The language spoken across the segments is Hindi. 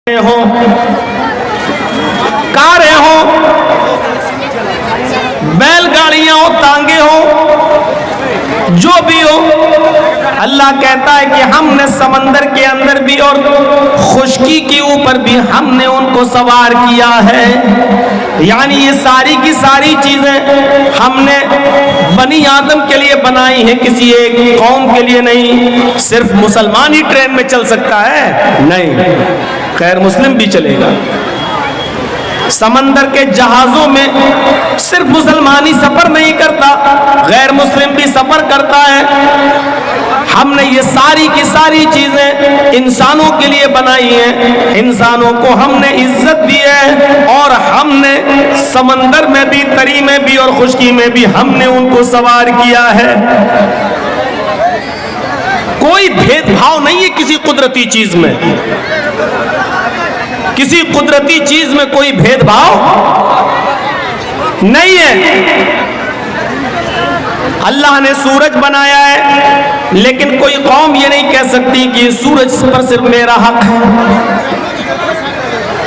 हो, कारें हो, बैलगाड़ियां हो, तांगे हो, जो भी हो, अल्लाह कहता है कि हमने समंदर के अंदर भी और खुश्की के ऊपर भी हमने उनको सवार किया है। यानी ये सारी की सारी चीजें हमने बनी आदम के लिए बनाई है, किसी एक कौम के लिए नहीं। सिर्फ मुसलमान ही ट्रेन में चल सकता है? नहीं, गैर मुस्लिम भी चलेगा। समंदर के जहाजों में सिर्फ मुसलमान ही सफर नहीं करता, गैर मुस्लिम भी सफर करता है। हमने ये सारी की सारी चीजें इंसानों के लिए बनाई हैं, इंसानों को हमने इज्जत दी है और हमने समंदर में भी, तरी में भी और खुश्की में भी हमने उनको सवार किया है। कोई भेदभाव नहीं है किसी कुदरती चीज में, किसी कुदरती चीज में कोई भेदभाव नहीं है। अल्लाह ने सूरज बनाया है, लेकिन कोई कौम ये नहीं कह सकती कि सूरज पर सिर्फ मेरा हक है।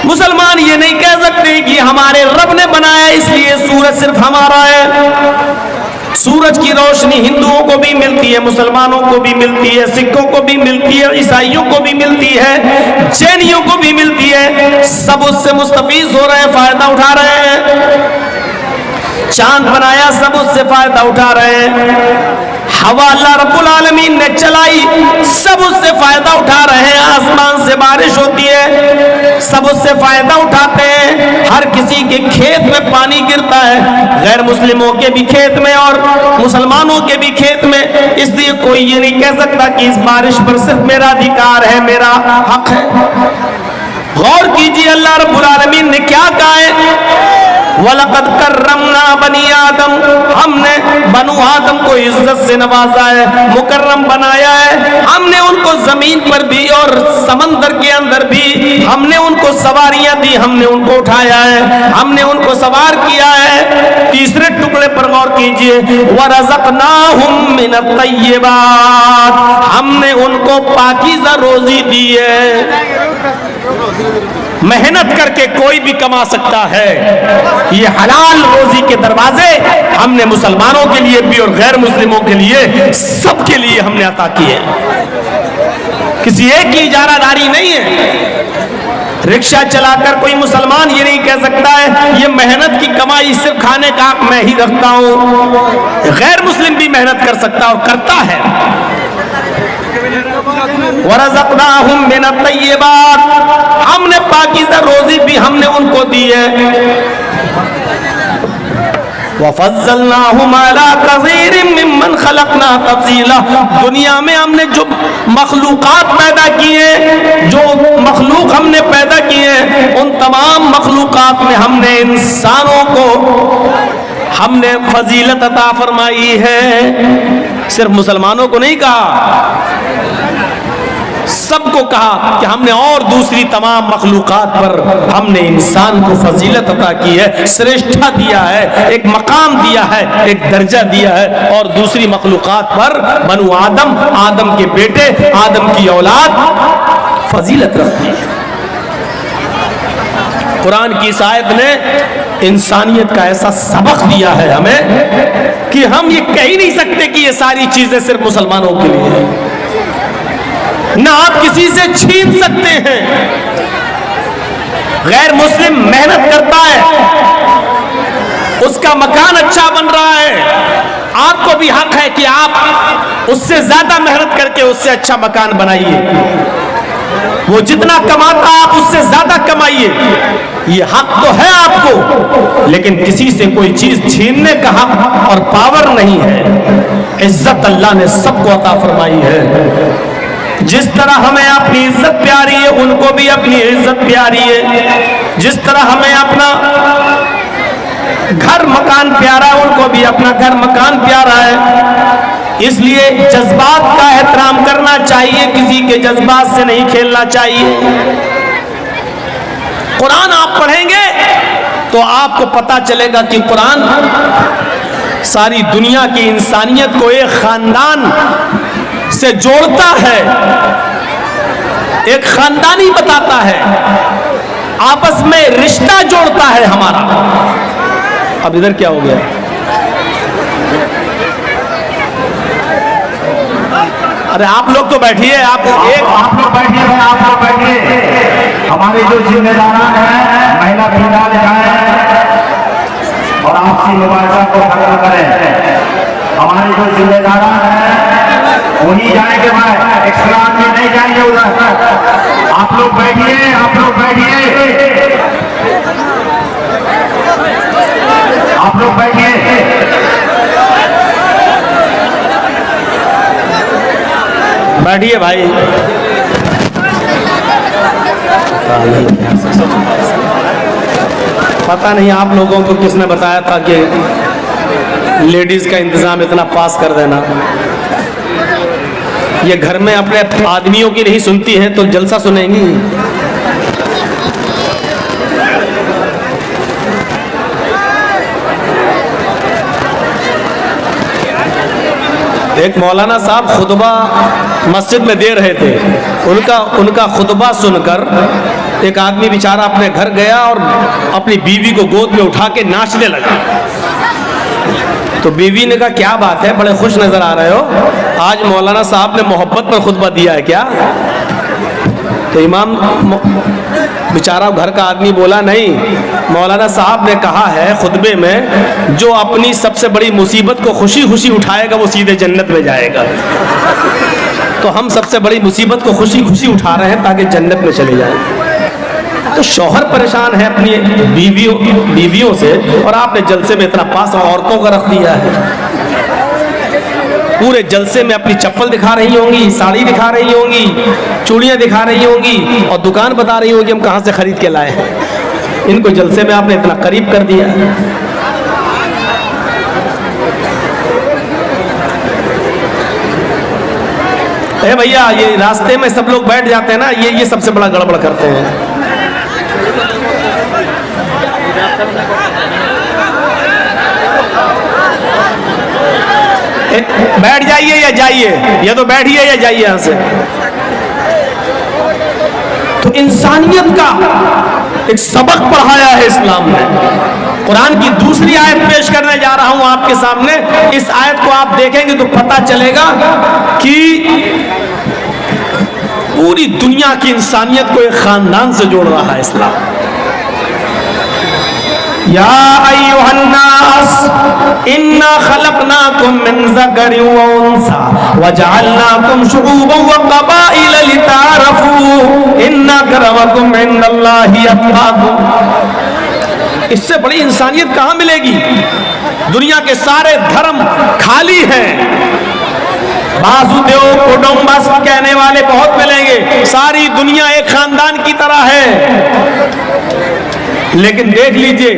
मुसलमान ये नहीं कह सकते कि हमारे रब ने बनाया इसलिए सूरज सिर्फ हमारा है। सूरज की रोशनी हिंदुओं को भी मिलती है, मुसलमानों को भी मिलती है, सिखों को भी मिलती है, ईसाइयों को भी मिलती है, जैनियों को भी मिलती है। सब उससे मुस्तफीज हो रहे हैं, फायदा उठा रहे हैं। चांद बनाया, सब उससे फायदा उठा रहे हैं। हवा अल्लाह रब्बुल आलमीन ने चलाई, सब उससे फायदा उठा रहे हैं। आसमान से बारिश होती है, सब उससे फायदा उठाते हैं। हर किसी के खेत में पानी गिरता है, गैर मुस्लिमों के भी खेत में और मुसलमानों के भी खेत में। इसलिए कोई ये नहीं कह सकता कि इस बारिश पर सिर्फ मेरा अधिकार है, मेरा हक है। गौर कीजिए अल्लाह रब्बुल आलमीन ने क्या कहा है, वलक़द कर्रमना बनी आदम, हमने बनु आदम को इज्जत से नवाजा है, मुकर्रम बनाया है। हमने उनको जमीन पर भी और समंदर के अंदर भी हमने उनको सवारियां दी, हमने उनको उठाया है, हमने उनको सवार किया है। तीसरे टुकड़े पर गौर कीजिए, वरज़क़नाहुम मिनत-तय्यिबात, हमने उनको पाकीज़ा रोजी दी है। मेहनत करके कोई भी कमा सकता है, ये हलाल रोजी के दरवाजे हमने मुसलमानों के लिए भी और गैर मुस्लिमों के लिए, सबके लिए हमने अता किए। किसी एक की इजारादारी नहीं है। रिक्शा चलाकर कोई मुसलमान ये नहीं कह सकता है ये मेहनत की कमाई सिर्फ खाने का हक मैं ही रखता हूं। गैर मुस्लिम भी मेहनत कर सकता और करता है। वरज़क़नाहुम मिनत-तय्यिबात, हमने पाकीज़ा रोजी भी हमने उनको दी है। वफ़ज़्ज़लनाहुम अला कसीरिम मिम्मन ख़लक़ना तफ़ज़ीला, दुनिया में हमने जो मखलूक़ात पैदा किए, जो मखलूक हमने पैदा किए, उन तमाम मखलूक़ात में हमने इंसानों को हमने फजीलत अता फरमाई है। सिर्फ मुसलमानों को नहीं कहा, सबको कहा कि हमने और दूसरी तमाम मखलूक़ात पर हमने इंसान को फजीलत अता की है, श्रेष्ठता दिया है, एक मकाम दिया है, एक दर्जा दिया है। और दूसरी मखलूक़ात पर बनु आदम, आदम के बेटे, आदम की औलाद फजीलत रखती है। कुरान की इस आयत ने इंसानियत का ऐसा सबक दिया है हमें कि हम ये कह ही नहीं सकते कि ये सारी चीजें सिर्फ मुसलमानों के लिए है। ना आप किसी से छीन सकते हैं। गैर मुस्लिम मेहनत करता है, उसका मकान अच्छा बन रहा है, आपको भी हक है कि आप उससे ज्यादा मेहनत करके उससे अच्छा मकान बनाइए। वो जितना कमाता आप उससे ज्यादा कमाइए, ये हक तो है आपको। लेकिन किसी से कोई चीज छीनने का हक और पावर नहीं है। इज्जत अल्लाह ने सबको अता फरमाई है। जिस तरह हमें अपनी इज्जत प्यारी है, उनको भी अपनी इज्जत प्यारी है। जिस तरह हमें अपना घर मकान प्यारा है, उनको भी अपना घर मकान प्यारा है। इसलिए जज्बात का एहतराम करना चाहिए, किसी के जज्बात से नहीं खेलना चाहिए। कुरान आप पढ़ेंगे तो आपको पता चलेगा कि कुरान सारी दुनिया की इंसानियत को एक खानदान से जोड़ता है, एक खानदानी बताता है। आपस में रिश्ता जोड़ता है हमारा। अब इधर क्या हो गया? अरे आप लोग तो बैठिए, आप लोग बैठिए, आप लोग बैठिए। हमारे जो जिम्मेदार हैं महिला पिंडाल जाए और आपसी मुबारसा को खत्म करें। हमारे जो जिम्मेदार हैं वही जाएंगे भाई, एक्स्ट्रा आदमी नहीं जाएंगे उधर। आप लोग बैठिए, आप लोग बैठिए, आप लोग बैठिए। बैठिए भाई। पता नहीं आप लोगों को किसने बताया था कि लेडीज का इंतजाम इतना पास कर देना। ये घर में अपने आदमियों की नहीं सुनती है तो जलसा सुनेंगी। एक मौलाना साहब खुतबा मस्जिद में दे रहे थे। उनका खुतबा सुनकर एक आदमी बेचारा अपने घर गया और अपनी बीवी को गोद में उठा के नाचने लगा। तो बीवी ने कहा क्या बात है, बड़े खुश नजर आ रहे हो, आज मौलाना साहब ने मोहब्बत पर खुतबा दिया है क्या? तो इमाम बेचारा घर का आदमी बोला नहीं, मौलाना साहब ने कहा है खुतबे में जो अपनी सबसे बड़ी मुसीबत को खुशी खुशी उठाएगा वो सीधे जन्नत में जाएगा। तो हम सबसे बड़ी मुसीबत को खुशी खुशी उठा रहे हैं ताकि जन्नत में चले जाएं। तो शौहर परेशान है अपनी बीवियों से और आपने जलसे में इतना पास औरतों का रख दिया है। पूरे जलसे में अपनी चप्पल दिखा रही होंगी, साड़ी दिखा रही होंगी, चूड़ियां दिखा रही होंगी और दुकान बता रही होंगी हम कहां से खरीद के लाए हैं। इनको जलसे में आपने इतना करीब कर दिया। ए भैया, ये रास्ते में सब लोग बैठ जाते हैं ना, ये सबसे बड़ा गड़बड़ करते हैं। बैठ जाइए या जाइए, या तो बैठिए या जाइए यहां से। तो इंसानियत का एक सबक पढ़ाया है इस्लाम ने। कुरान की दूसरी आयत पेश करने जा रहा हूं आपके सामने। इस आयत को आप देखेंगे तो पता चलेगा कि पूरी दुनिया की इंसानियत को एक खानदान से जोड़ रहा है इस्लाम। या अय्युहन्नास इन्ना खलकनाकुम मिन ज़करिन व उन्सा व जअलनाकुम शुऊबन व क़बाइल लितारफू इन्ना अक्रमकुम इंदल्लाहि अत्क़ाकुम। इससे बड़ी इंसानियत कहां मिलेगी? दुनिया के सारे धर्म खाली हैं। वासुदेव कुटुंबकम् कहने वाले बहुत मिलेंगे, सारी दुनिया एक खानदान की तरह है। लेकिन देख लीजिए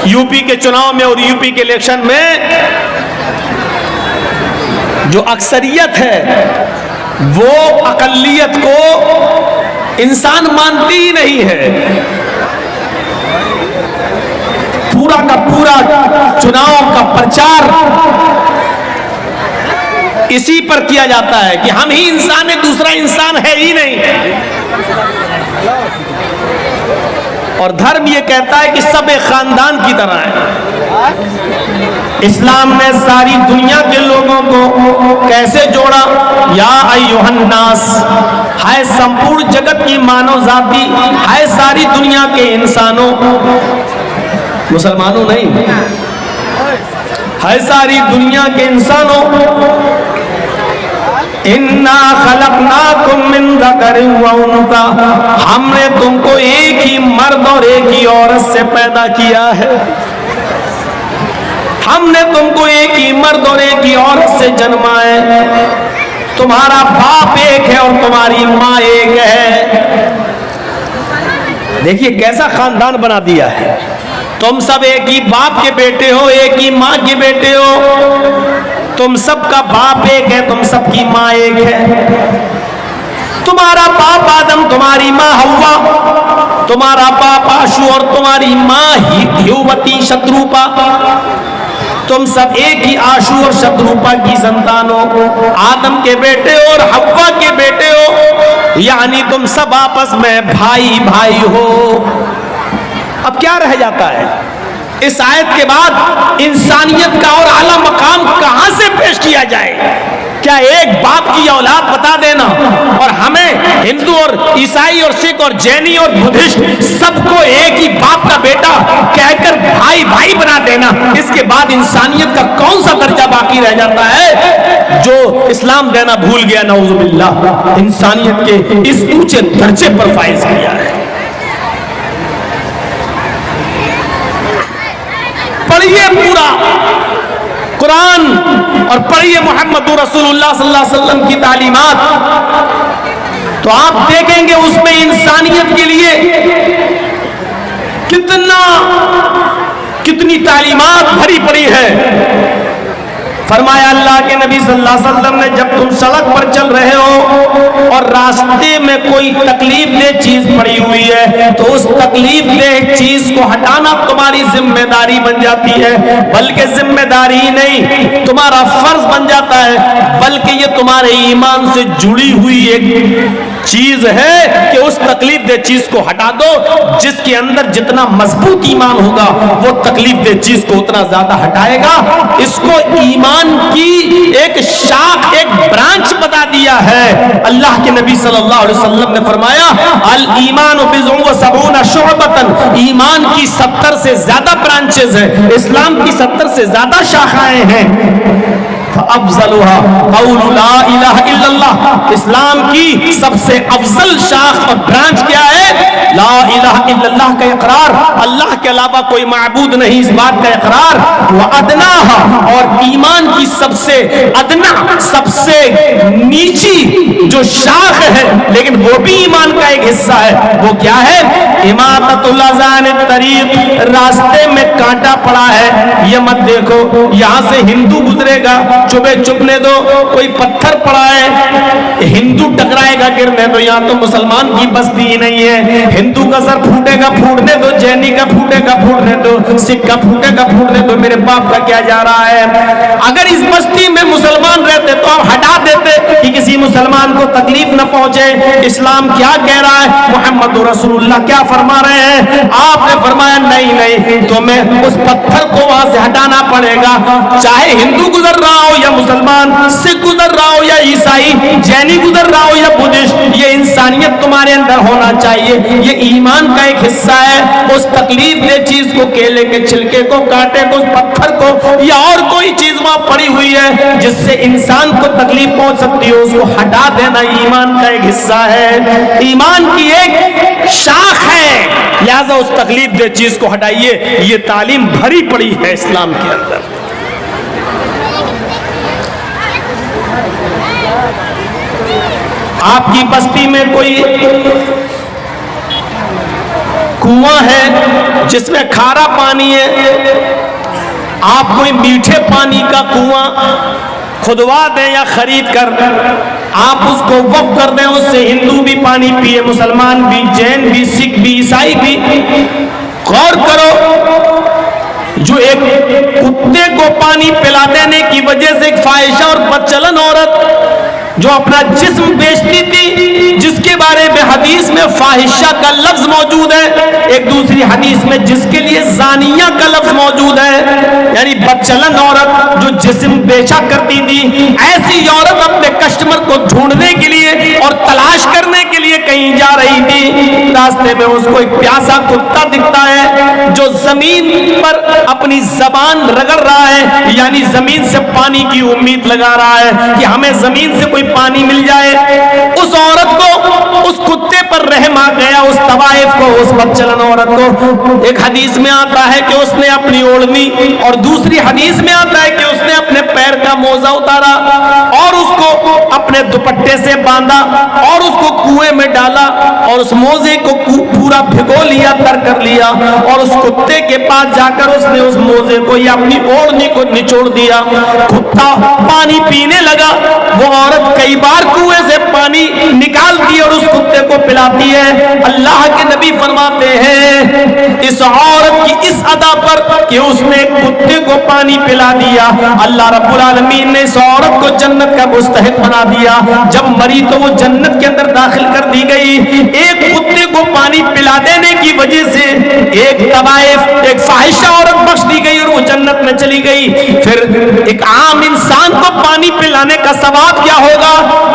यूपी के चुनाव में और यूपी के इलेक्शन में जो अक्सरियत है वो अकलियत को इंसान मानती ही नहीं है। पूरा का पूरा चुनाव का प्रचार इसी पर किया जाता है कि हम ही इंसान है, दूसरा इंसान है ही नहीं। और धर्म ये कहता है कि सब एक खानदान की तरह है। इस्लाम ने सारी दुनिया के लोगों को कैसे जोड़ा? या अय्युहन्नास, है संपूर्ण जगत की मानव जाति, है सारी दुनिया के इंसानों, मुसलमानों नहीं, है सारी दुनिया के इंसानों। इन्ना खलकनाकुम मिन ज़करिन व उन्सा, हमने तुमको एक ही मर्द और एक ही औरत से पैदा किया है। हमने तुमको एक ही मर्द और एक ही औरत से जन्मा है। तुम्हारा बाप एक है और तुम्हारी माँ एक है। देखिए कैसा खानदान बना दिया है। तुम सब एक ही बाप के बेटे हो, एक ही माँ के बेटे हो। तुम सबका बाप एक है, तुम सबकी माँ एक है। तुम्हारा बाप आदम, तुम्हारी माँ हव्वा, तुम्हारा बाप आशु और तुम्हारी माँ युवती शत्रुपा। तुम सब एक ही आशू और शत्रुपा की संतान हो, आदम के बेटे हो और हव्वा के बेटे हो, यानी तुम सब आपस में भाई भाई हो। अब क्या रह जाता है? इस आयत के बाद इंसानियत का और आला मकाम कहां से पेश किया जाए? क्या एक बाप की औलाद बता देना और हमें हिंदू और ईसाई और सिख और जैनी और बुद्धिस्ट सबको एक ही बाप का बेटा कहकर भाई भाई बना देना, इसके बाद इंसानियत का कौन सा दर्जा बाकी रह जाता है जो इस्लाम देना भूल गया? नऊजुबिल्लाह, इंसानियत के इस ऊंचे दर्जे पर फाइज किया है। पढ़िए पूरा कुरान और पढ़िए मोहम्मद रसूलुल्लाह सल्लल्लाहु अलैहि वसल्लम की तालीमात, तो आप देखेंगे उसमें इंसानियत के लिए कितनी तालीमात भरी पड़ी है। फरमाया अल्लाह के नबी सल्लल्लाहु अलैहि वसल्लम ने, जब तुम सड़क पर चल रहे हो और रास्ते में कोई तकलीफ दे चीज पड़ी हुई है तो उस तकलीफ दे चीज को हटाना तुम्हारी जिम्मेदारी बन जाती है। बल्कि जिम्मेदारी ही नहीं, तुम्हारा फर्ज बन जाता है, बल्कि ये तुम्हारे ईमान से जुड़ी हुई एक चीज है कि उस तकलीफ दे चीज को हटा दो। जिसके अंदर जितना मजबूत ईमान होगा वो तकलीफ दे चीज को उतना ज्यादा हटाएगा। इसको ईमान की एक शाख, एक ब्रांच बता दिया है। अल्लाह के नबी सल्लल्लाहु अलैहि वसल्लम ने फरमाया, अल ईमान बिज़ुन व सबून शुअबतन, ईमान की 70 से ज्यादा ब्रांचेस हैं, इस्लाम की 70 से ज्यादा शाखाएं हैं। अफजलुहा कौलु ला इलाहा इल्लल्लाह, इस्लाम की सबसे अफजल शाख और ब्रांच क्या है? ला इलाहा इल्लल्लाह का इकरार, अल्लाह के अलावा कोई माबूद नहीं, इस बात का इकरार। व अदनाहा, और ईमान की सबसे अदना, सबसे नीची जो शाख है लेकिन वो भी ईमान का एक हिस्सा है, वो क्या है? इमाततुल अज़ान तरीक, रास्ते में कांटा पड़ा है, ये मत देखो, यहां से हिंदू गुजरेगा, चुभे चुभने दो, कोई पत्थर पड़ा है, हिंदू टकराएगा गिरने दो, यहाँ तो मुसलमान की बस्ती ही नहीं है, हिंदू का सर फूटेगा फूटने दो, जैनी का फूटेगा फूटने दो, सिख का फूटेगा फूटने दो, मेरे बाप का क्या जा रहा है? अगर इस बस्ती में मुसलमान रहते तो आप हटा देते कि किसी मुसलमान को तकलीफ न पहुंचे। इस्लाम क्या कह रहा है? मोहम्मद रसूलुल्लाह क्या फरमा रहे हैं? आपने फरमाया नहीं नहीं, तुम्हें उस पत्थर को वहां से हटाना पड़ेगा, चाहे हिंदू गुजर रहा हो या मुसलमान, सिख गुजर रहा हो या ईसाई, जैनी गुजर रहा हो या बुद्धिस्ट, ये इंसानियत तुम्हारे अंदर होना चाहिए, ये ईमान का एक हिस्सा है। उस तकलीफ दे चीज को, केले के छिलके को, कांटे को, उस पत्थर को या और कोई चीज वहां पड़ी हुई है जिससे इंसान को तकलीफ पहुंच सकती हो, उसको हटा देना ईमान का एक हिस्सा है, ईमान की एक शाख है। लिहाजा उस तकलीफ दे चीज को हटाइए, ये तालीम भरी पड़ी है इस्लाम के अंदर। आपकी बस्ती में कोई कुआं है जिसमें खारा पानी है, आप कोई मीठे पानी का कुआं खुदवा दें या खरीद कर आप उसको वक्फ कर दें, उससे हिंदू भी पानी पिए, मुसलमान भी, जैन भी, सिख भी, ईसाई भी। गौर करो, जो एक कुत्ते को पानी पिला देने की वजह से एक फाहिशा और बदचलन औरत जो अपना जिस्म बेचती थी, जिसके बारे में हदीस में फाहिशा का लफ्ज मौजूद है, एक दूसरी हदीस में जिसके लिए जानिया का लफ्ज मौजूद है, यानी बदचलन औरत जो जिस्म बेचा करती थी, ऐसी औरत अपने कस्टमर को ढूंढने के लिए और तलाश करने के लिए कहीं जा रही थी। रास्ते में उसको एक प्यासा कुत्ता दिखता है जो जमीन पर अपनी जबान रगड़ रहा है, यानी जमीन से पानी की उम्मीद लगा रहा है कि हमें जमीन से कोई पानी मिल जाए। उस औरत को, उस कुत्ते पर रहम आ गया, उस तवाइफ को, उस बदचलन औरत को। एक हदीस में आता है कि उसने अपनी ओढ़नी, और दूसरी हदीस में आता है कि उसने अपने पैर का मोजा उतारा और उसको अपने दुपट्टे से बांधा और उसको कुएं में डाला और उस मोजे को पूरा भिगो लिया, तर कर लिया, और उस कुत्ते के पास जाकर उसने उस मोजे को या अपनी ओढ़नी को निचोड़ दिया। कुत्ता पानी पीने लगा, वो औरत कई बार कुएं से पानी निकालती है और उस कुत्ते को पिलाती है। अल्लाह के नबी फरमाते हैं, इस इस औरत की इस अदा पर कि उसने कुत्ते को पानी पिला दिया, अल्लाह रब्बुल आलमीन ने इस औरत को जन्नत का मुस्तहिक बना दिया। जब मरी तो वो जन्नत के अंदर दाखिल कर दी गई। एक कुत्ते को पानी पिला देने की वजह से एक तवाइफ, एक फाहिशा औरत बख्श दी गई और वो जन्नत में चली गई। फिर एक आम इंसान को पानी पिलाने का सवाब क्या होगा?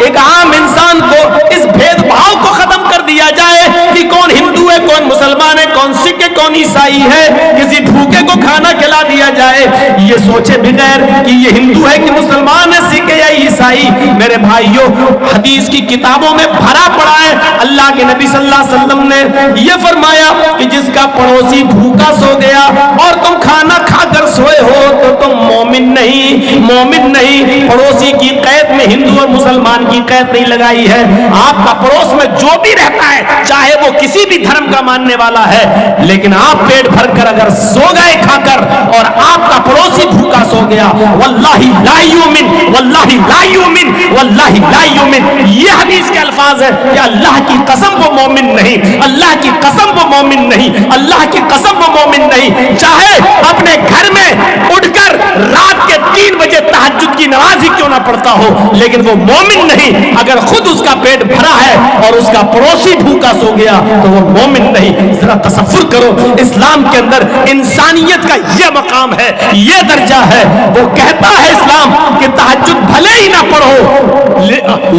एक आम इंसान को इस भेदभाव को खत्म कर दिया जाए कि कौन हिंदू है, कौन मुसलमान है, कौन सिख है, कौन ईसाई है, किसी भूखे को खाना खिला दिया जाए, ये सोचे बगैर कि ये हिंदू है कि मुसलमान है, सिख है या ईसाई। मेरे भाइयों, हदीस की किताबों में भरा पड़ा है, अल्लाह के नबी सल्लल्लाहु अलैहि वसल्लम ने यह फरमाया कि जिसका पड़ोसी भूखा सो गया और तुम खाना खाकर सोए हो तो तुम मोमिन नहीं, मोमिन नहीं। पड़ोसी की कैद में हिंदू और मुसलमान की कैद नहीं लगाई है। आपका पड़ोस में जो भी रहता है, चाहे वो किसी भी धर्म का मानने वाला है, लेकिन आप पेट भरकर अगर सो गए खाकर और आपका पड़ोसी भूखा सो गया, वल्लाही ला युमिन, वल्लाही ला युमिन, वल्लाही ला युमिन। ये हदीस के अल्फाज है कि अल्लाह की कसम वो मोमिन नहीं, अल्लाह की कसम वो मोमिन नहीं, अल्लाह की कसम वो मोमिन नहीं। चाहे अपने घर में उठकर रात के 3 बजे तहज्जुद की नमाज ही क्यों ना पढ़ता हो, लेकिन वो मोमिन नहीं। अगर खुद उसका पेट भरा है और उसका पड़ोसी भूखा सो गया तो वो मोमिन नहीं। जरा तसव्वुर करो, इस्लाम के अंदर इंसानियत का ये मकाम है, ये दर्जा है। वो कहता है इस्लाम कि तहज्जुद भले ही ना पढ़ो,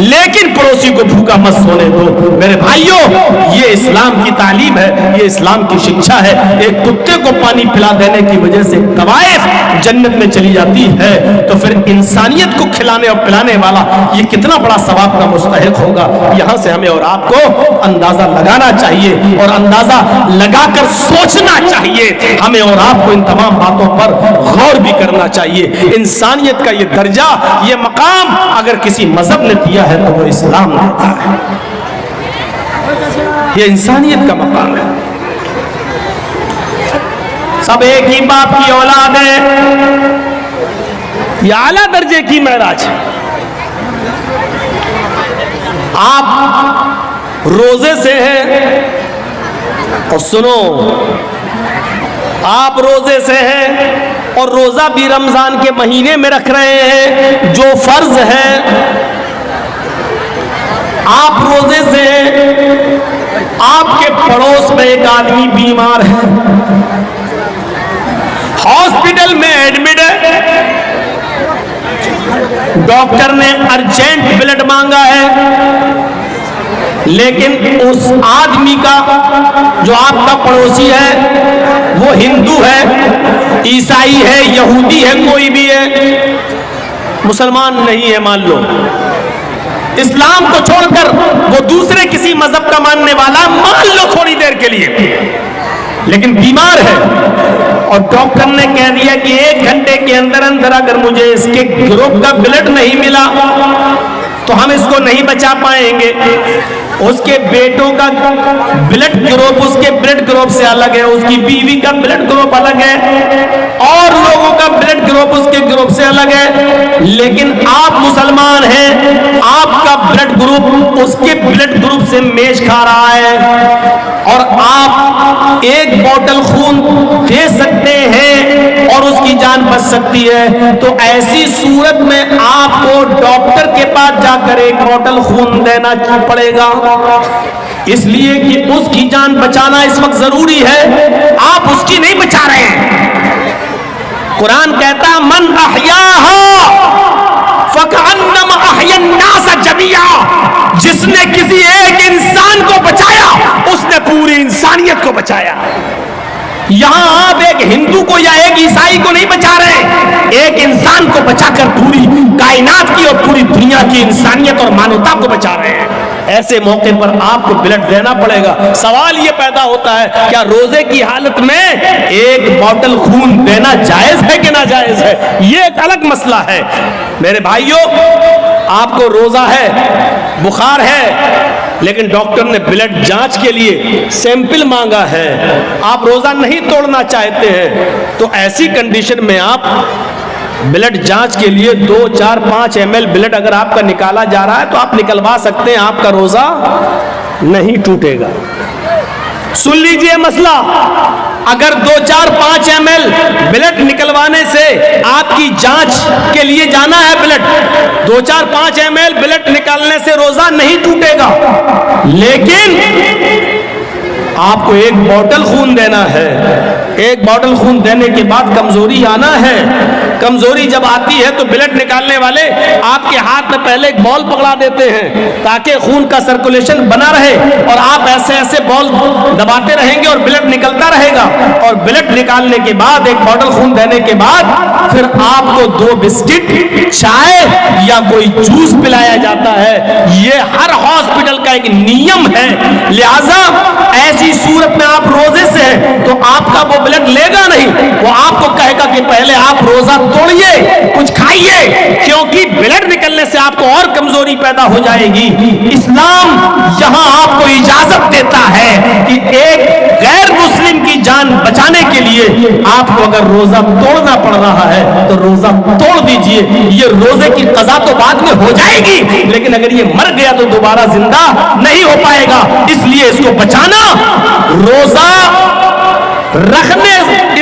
लेकिन पड़ोसी को भूखा मत सोने दो। मेरे भाइयों, ये इस्लाम की तालीम है, ये इस्लाम की शिक्षा है। एक कुत्ते को पानी पिला देने की वजह से तवाइफ जन्नत में चली जाती है, तो फिर इंसानियत को खिलाने और पिलाने वाला ये कितना बड़ा सवाब का मुस्तहिक होगा। यहां से हमें और आपको अंदाजा लगाना चाहिए और अंदाजा लगाकर सोचना चाहिए। हमें और आपको इन तमाम बातों पर गौर भी करना चाहिए। इंसानियत का ये दर्जा, ये मकाम अगर किसी मजहब ने दिया है तो वो इस्लाम देता है। ये इंसानियत का मकाम है। सब एक ही बाप की औलाद है, ये आला दर्जे की महराज। आप रोजे से हैं और सुनो, आप रोजे से हैं और रोजा भी रमजान के महीने में रख रहे हैं जो फर्ज है। आप रोजे से हैं, आपके पड़ोस में एक आदमी बीमार है, हॉस्पिटल में एडमिट है, डॉक्टर ने अर्जेंट ब्लड मांगा है, लेकिन उस आदमी का जो आपका पड़ोसी है वो हिंदू है, ईसाई है, यहूदी है, कोई भी है, मुसलमान नहीं है मान लो, इस्लाम को छोड़कर वो दूसरे किसी मजहब का मानने वाला मान लो थोड़ी देर के लिए, लेकिन बीमार है और डॉक्टर ने कह दिया कि 1 घंटे के अंदर अंदर अगर मुझे इसके ग्रुप का ब्लड नहीं मिला तो हम इसको नहीं बचा पाएंगे। उसके बेटों का ब्लड ग्रुप उसके ब्लड ग्रुप से अलग है, उसकी बीवी का ब्लड ग्रुप अलग है और लोगों का ब्लड ग्रुप उसके ग्रुप से अलग है, लेकिन आप मुसलमान हैं, आपका ब्लड ग्रुप उसके ब्लड ग्रुप से मेच खा रहा है और आप एक बोतल खून दे सकते हैं और उसकी जान बच सकती है। तो ऐसी सूरत में आपको डॉक्टर के पास जाकर एक बोतल खून देना पड़ेगा, इसलिए कि उसकी जान बचाना इस वक्त जरूरी है, आप उसकी नहीं बचा रहे हैं। कुरान कहता मन अहयाहा फकअन्नमा अहयन नास जमिया, जिसने किसी एक इंसान को बचाया उसने पूरी इंसानियत को बचाया। यहां आप एक हिंदू को या एक ईसाई को नहीं बचा रहे, एक इंसान को बचाकर पूरी कायनात की और पूरी दुनिया की इंसानियत और मानवता को बचा रहे हैं। ऐसे मौके पर आपको ब्लड देना पड़ेगा। सवाल यह पैदा होता है, क्या रोजे की हालत में एक बोतल खून देना जायज है कि ना जायज है? यह एक अलग मसला है। मेरे भाइयों, आपको रोजा है, बुखार है, लेकिन डॉक्टर ने ब्लड जांच के लिए सैंपल मांगा है, आप रोजा नहीं तोड़ना चाहते हैं, तो ऐसी कंडीशन में आप ब्लड जांच के लिए 2, 4, 5 ml ब्लड अगर आपका निकाला जा रहा है तो आप निकलवा सकते हैं, आपका रोजा नहीं टूटेगा। सुन लीजिए मसला, अगर 2-4-5 ml ब्लड निकलवाने से आपकी जांच के लिए जाना है ब्लड, 2-4-5 ml ब्लड निकालने से रोजा नहीं टूटेगा, लेकिन आपको एक बोतल खून देना है। एक बोतल खून देने के बाद कमजोरी आना है। कमजोरी जब आती है तो ब्लड निकालने वाले आपके हाथ में पहले एक बॉल पकड़ा देते हैं ताकि खून का सर्कुलेशन बना रहे, और आप ऐसे ऐसे बॉल दबाते रहेंगे और ब्लड निकलता रहेगा। और ब्लड निकालने के बाद एक बोतल खून देने के बाद फिर आपको 2 बिस्किट, चाय या कोई जूस पिलाया जाता है। ये हर हॉस्पिटल का एक नियम है। लिहाजा ऐसी सूरत में आप रोजे से हैं तो आपका वो ब्लड लेगा नहीं, वो आपको कहेगा कि पहले आप रोजा तोड़िए, कुछ खाइए, क्योंकि ब्लड निकलने से आपको और कमजोरी पैदा हो जाएगी। इस्लाम यहां आपको इजाजत देता है कि एक गैर मुस्लिम की जान बचाने के लिए आपको अगर रोजा तोड़ना पड़ रहा है तो रोजा तोड़ दीजिए। ये रोजे की कज़ा तो बाद में हो जाएगी, लेकिन अगर ये मर गया तो दोबारा जिंदा नहीं हो पाएगा। इसलिए इसको बचाना, रोजा रखने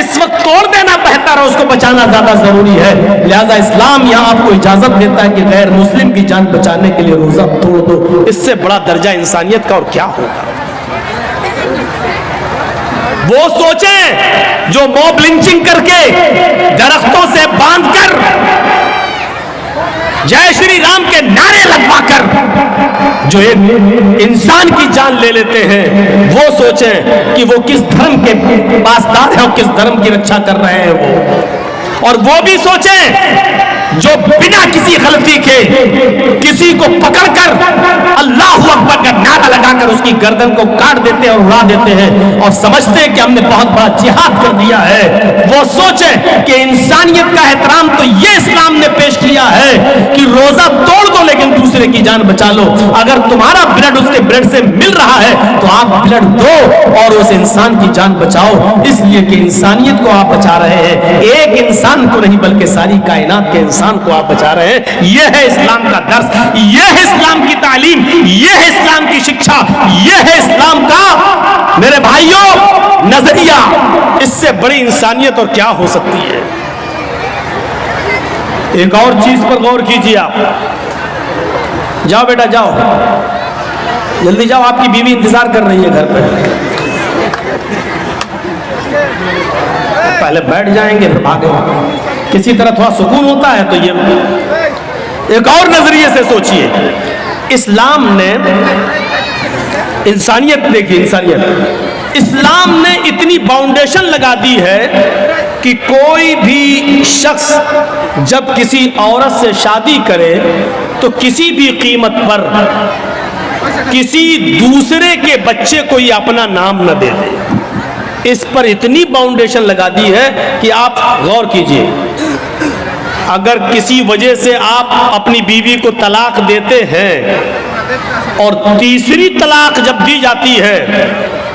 इस वक्त तोड़ देना बेहतर है, उसको बचाना ज्यादा जरूरी है। लिहाजा इस्लाम यहां आपको इजाजत देता है कि गैर मुस्लिम की जान बचाने के लिए रोजा तोड़ दो। इससे बड़ा दर्जा इंसानियत का और क्या होगा। वो सोचें जो मॉब लिंचिंग करके दरख्तों से बांधकर जय श्री राम के नारे लगवाकर जो एक इंसान की जान ले लेते हैं, वो सोचें कि वो किस धर्म के पासदार हैं और किस धर्म की रक्षा कर रहे हैं वो। और वो भी सोचें जो बिना किसी गलती के किसी को पकड़कर अल्लाहू अकबर का नारा लगाकर उसकी गर्दन को काट देते हैं और उड़ा देते हैं और समझते हैं कि हमने बहुत बड़ा जिहाद कर दिया है। वो सोचें कि इंसानियत का एहतराम तो ये इस्लाम ने पेश किया है कि रोजा तोड़ दो लेकिन दूसरे की जान बचा लो। अगर तुम्हारा ब्लड उसके ब्लड से मिल रहा है तो आप ब्लड दो और उस इंसान की जान बचाओ, इसलिए कि इंसानियत को आप बचा रहे हैं। एक इंसान को नहीं बल्कि सारी कायनात के इंसान को आप बचा रहे हैं। यह है इस्लाम का दर्स, यह है इस्लाम की तालीम, यह है इस्लाम की शिक्षा, यह है इस्लाम का मेरे भाइयों नजरिया। इससे बड़ी इंसानियत और क्या हो सकती है। एक और चीज पर गौर कीजिए आप। जाओ बेटा जाओ, जल्दी जाओ, आपकी बीवी इंतजार कर रही है घर पे। पहले बैठ जाएंगे फिर भागेंगे। किसी तरह थोड़ा सुकून होता है तो ये एक और नजरिए से सोचिए। इस्लाम ने इंसानियत देखी, इंसानियत इस्लाम ने इतनी बाउंडेशन लगा दी है कि कोई भी शख्स जब किसी औरत से शादी करे तो किसी भी कीमत पर किसी दूसरे के बच्चे को ही अपना नाम न दे दे। इस पर इतनी बाउंडेशन लगा दी है कि आप गौर कीजिए, अगर किसी वजह से आप अपनी बीवी को तलाक देते हैं और तीसरी तलाक जब दी जाती है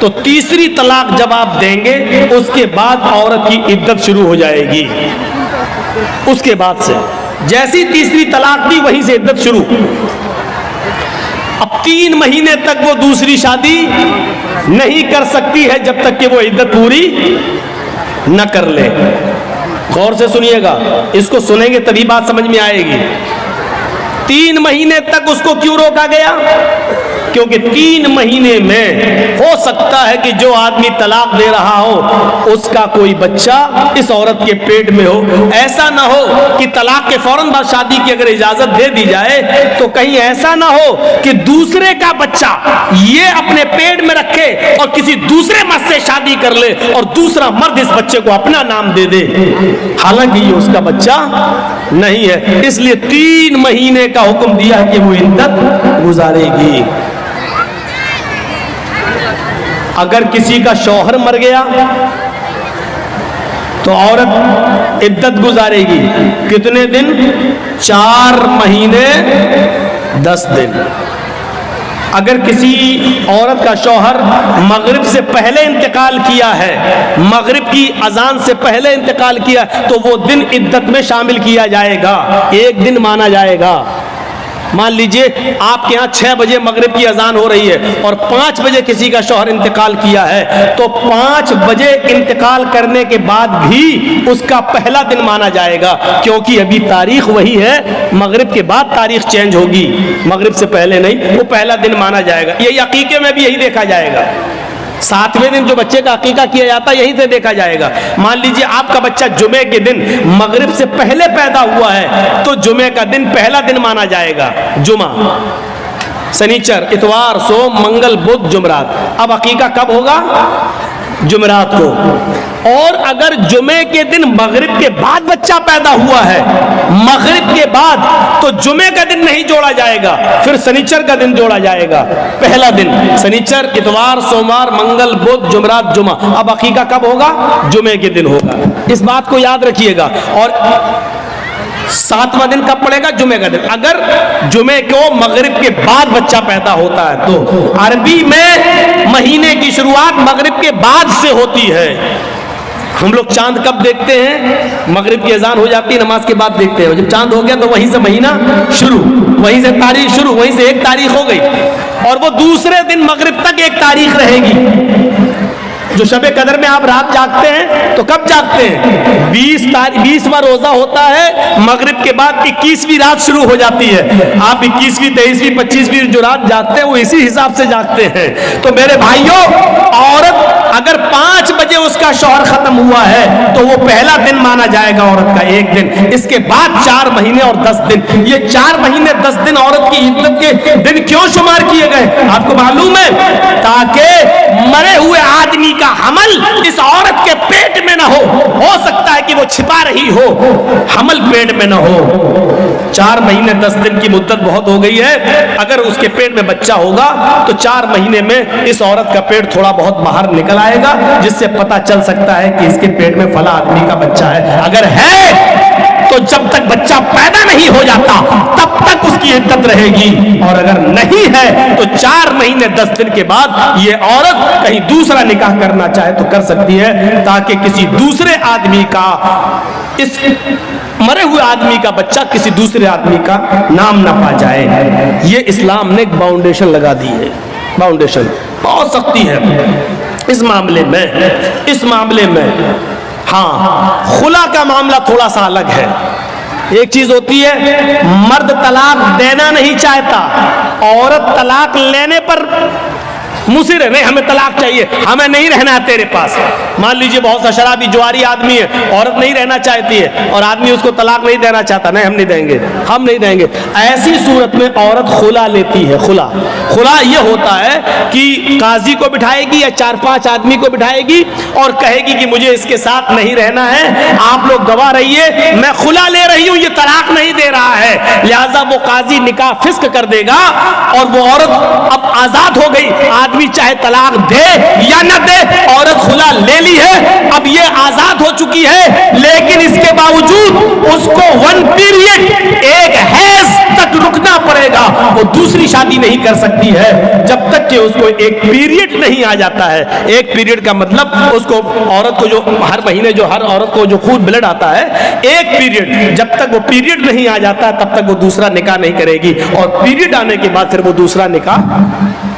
तो तीसरी तलाक जब आप देंगे उसके बाद औरत की इद्दत शुरू हो जाएगी। उसके बाद से जैसी तीसरी तलाक दी वहीं से इद्दत शुरू। अब 3 महीने तक वो दूसरी शादी नहीं कर सकती है जब तक कि वो इद्दत पूरी न कर ले। गौर से सुनिएगा, इसको सुनेंगे तभी बात समझ में आएगी। 3 महीने तक उसको क्यों रोका गया? क्योंकि 3 महीने में हो सकता है कि जो आदमी तलाक दे रहा हो उसका कोई बच्चा इस औरत के पेट में हो। ऐसा ना हो कि तलाक के फौरन बाद शादी की अगर इजाजत दे दी जाए तो कहीं ऐसा ना हो कि दूसरे का बच्चा ये अपने पेट में रखे और किसी दूसरे मर्द से शादी कर ले और दूसरा मर्द इस बच्चे को अपना नाम दे दे, हालांकि ये उसका बच्चा नहीं है। इसलिए 3 महीने का हुक्म दिया कि वो इद्दत गुजारेगी। अगर किसी का शौहर मर गया तो औरत इद्दत गुजारेगी कितने दिन? 4 महीने 10 दिन। अगर किसी औरत का शौहर मगरिब से पहले इंतकाल किया है, मगरिब की अजान से पहले इंतकाल किया, तो वो दिन इद्दत में शामिल किया जाएगा, 1 दिन माना जाएगा। मान लीजिए आपके यहाँ 6 बजे मगरिब की अजान हो रही है और 5 बजे किसी का शौहर इंतकाल किया है, तो 5 बजे इंतकाल करने के बाद भी उसका पहला दिन माना जाएगा, क्योंकि अभी तारीख वही है, मगरिब के बाद तारीख चेंज होगी, मगरिब से पहले नहीं, वो पहला दिन माना जाएगा। यही अकीके में भी यही देखा जाएगा, 7वें दिन जो बच्चे का अकीका किया जाता है यहीं से देखा जाएगा। मान लीजिए आपका बच्चा जुमे के दिन मगरिब से पहले पैदा हुआ है, तो जुमे का दिन पहला दिन माना जाएगा। जुमा, शनिचर, इतवार, सोम, मंगल, बुध, जुमरात। अब अकीका कब होगा? जुमरात को। और अगर जुमे के दिन मगरिब के बाद बच्चा पैदा हुआ है, मगरिब के बाद, तो जुमे का दिन नहीं जोड़ा जाएगा, फिर शनिचर का दिन जोड़ा जाएगा। पहला दिन शनिचर, इतवार, सोमवार, मंगल, बुध, जुमरात, जुमा। अब अकीका कब होगा? जुमे के दिन होगा। इस बात को याद रखिएगा। और 7वां दिन कब पड़ेगा? जुमे का दिन। अगर जुमे को मगरिब के बाद बच्चा पैदा होता है तो अरबी में महीने की शुरुआत मगरिब के बाद से होती है। हम लोग चांद कब देखते हैं? मगरिब की अजान हो जाती है, नमाज के बाद देखते हैं। जब चांद हो गया तो वहीं से महीना शुरू, वहीं से तारीख शुरू, वहीं से एक तारीख हो गई, और वो दूसरे दिन मगरिब तक एक तारीख रहेगी। जो शबे कदर में आप रात जागते हैं तो कब जागते हैं? 20वां रोजा होता है, मगरिब के बाद 21वीं रात शुरू हो जाती है। आप 21वीं, 23वीं, 25वीं जो रात जागते हैं वो इसी हिसाब से जागते हैं। तो मेरे भाइयों, औरत अगर 5 बजे उसका शौहर खत्म हुआ है तो वो पहला दिन माना जाएगा औरत का, एक दिन। इसके बाद 4 महीने और 10 दिन। ये 4 महीने 10 दिन औरत की इद्दत के दिन क्यों शुमार किए गए आपको मालूम है? ताकि मरे हुए आदमी का हमल इस औरत के पेट में ना हो सकता है कि वो छिपा रही हो, हमल पेट में ना हो। 4 महीने 10 दिन की मुद्दत बहुत हो गई है। अगर उसके पेट में बच्चा होगा तो 4 महीने में इस औरत का पेट थोड़ा बहुत बाहर निकल आएगा, जिससे पता चल सकता है कि इसके पेट में फला आदमी का बच्चा है। अगर है तो जब तक बच्चा पैदा नहीं हो जाता तब तक उसकी इद्दत रहेगी, और अगर नहीं है तो 4 महीने 10 दिन के बाद ये औरत कहीं दूसरा निकाह करना चाहे तो कर सकती है, ताकि किसी दूसरे आदमी का, इस मरे हुए आदमी का बच्चा किसी दूसरे आदमी का नाम ना पा जाए। ये इस्लाम ने एक बाउंडेशन लगा दी है, बाउंडेशन बहुत सख्ती है इस मामले में। इस मामले में हाँ, खुला का मामला थोड़ा सा अलग है। एक चीज होती है, मर्द तलाक देना नहीं चाहता, औरत तलाक लेने पर मुसिर है, नहीं हमें तलाक चाहिए, हमें नहीं रहना है तेरे पास। मान लीजिए बहुत सा शराबी जुआरी आदमी है, औरत नहीं रहना चाहती है और आदमी उसको तलाक नहीं देना चाहता, नहीं हम नहीं देंगे, हम नहीं देंगे। ऐसी सूरत में औरत खुला लेती है। खुला ये होता है कि काजी को बिठाएगी या 4-5 आदमी को बिठाएगी और कहेगी कि मुझे इसके साथ नहीं रहना है, आप लोग गवाह रहिए, मैं खुला ले रही हूं, ये तलाक नहीं दे रहा है। लिहाजा वो काजी निकाह फिस्क कर देगा और वो औरत अब आजाद हो गई। आदमी चाहे तलाक दे या न दे, औरत खुला ले ली है, अब ये आजाद हो चुकी है, लेकिन इसके बावजूद उसको 1 पीरियड, एक हैज तक रुकना पड़ेगा। वो दूसरी शादी नहीं कर सकती है जब तक कि उसको एक पीरियड नहीं आ जाता है। एक पीरियड का मतलब उसको, औरत को जो हर महीने जो हर औरत को जो खून ब्लड आता है, एक पीरियड, जब तक वो पीरियड नहीं आ जाता तब तक वो दूसरा निकाह नहीं करेगी, और पीरियड आने के बाद फिर वो दूसरा निकाह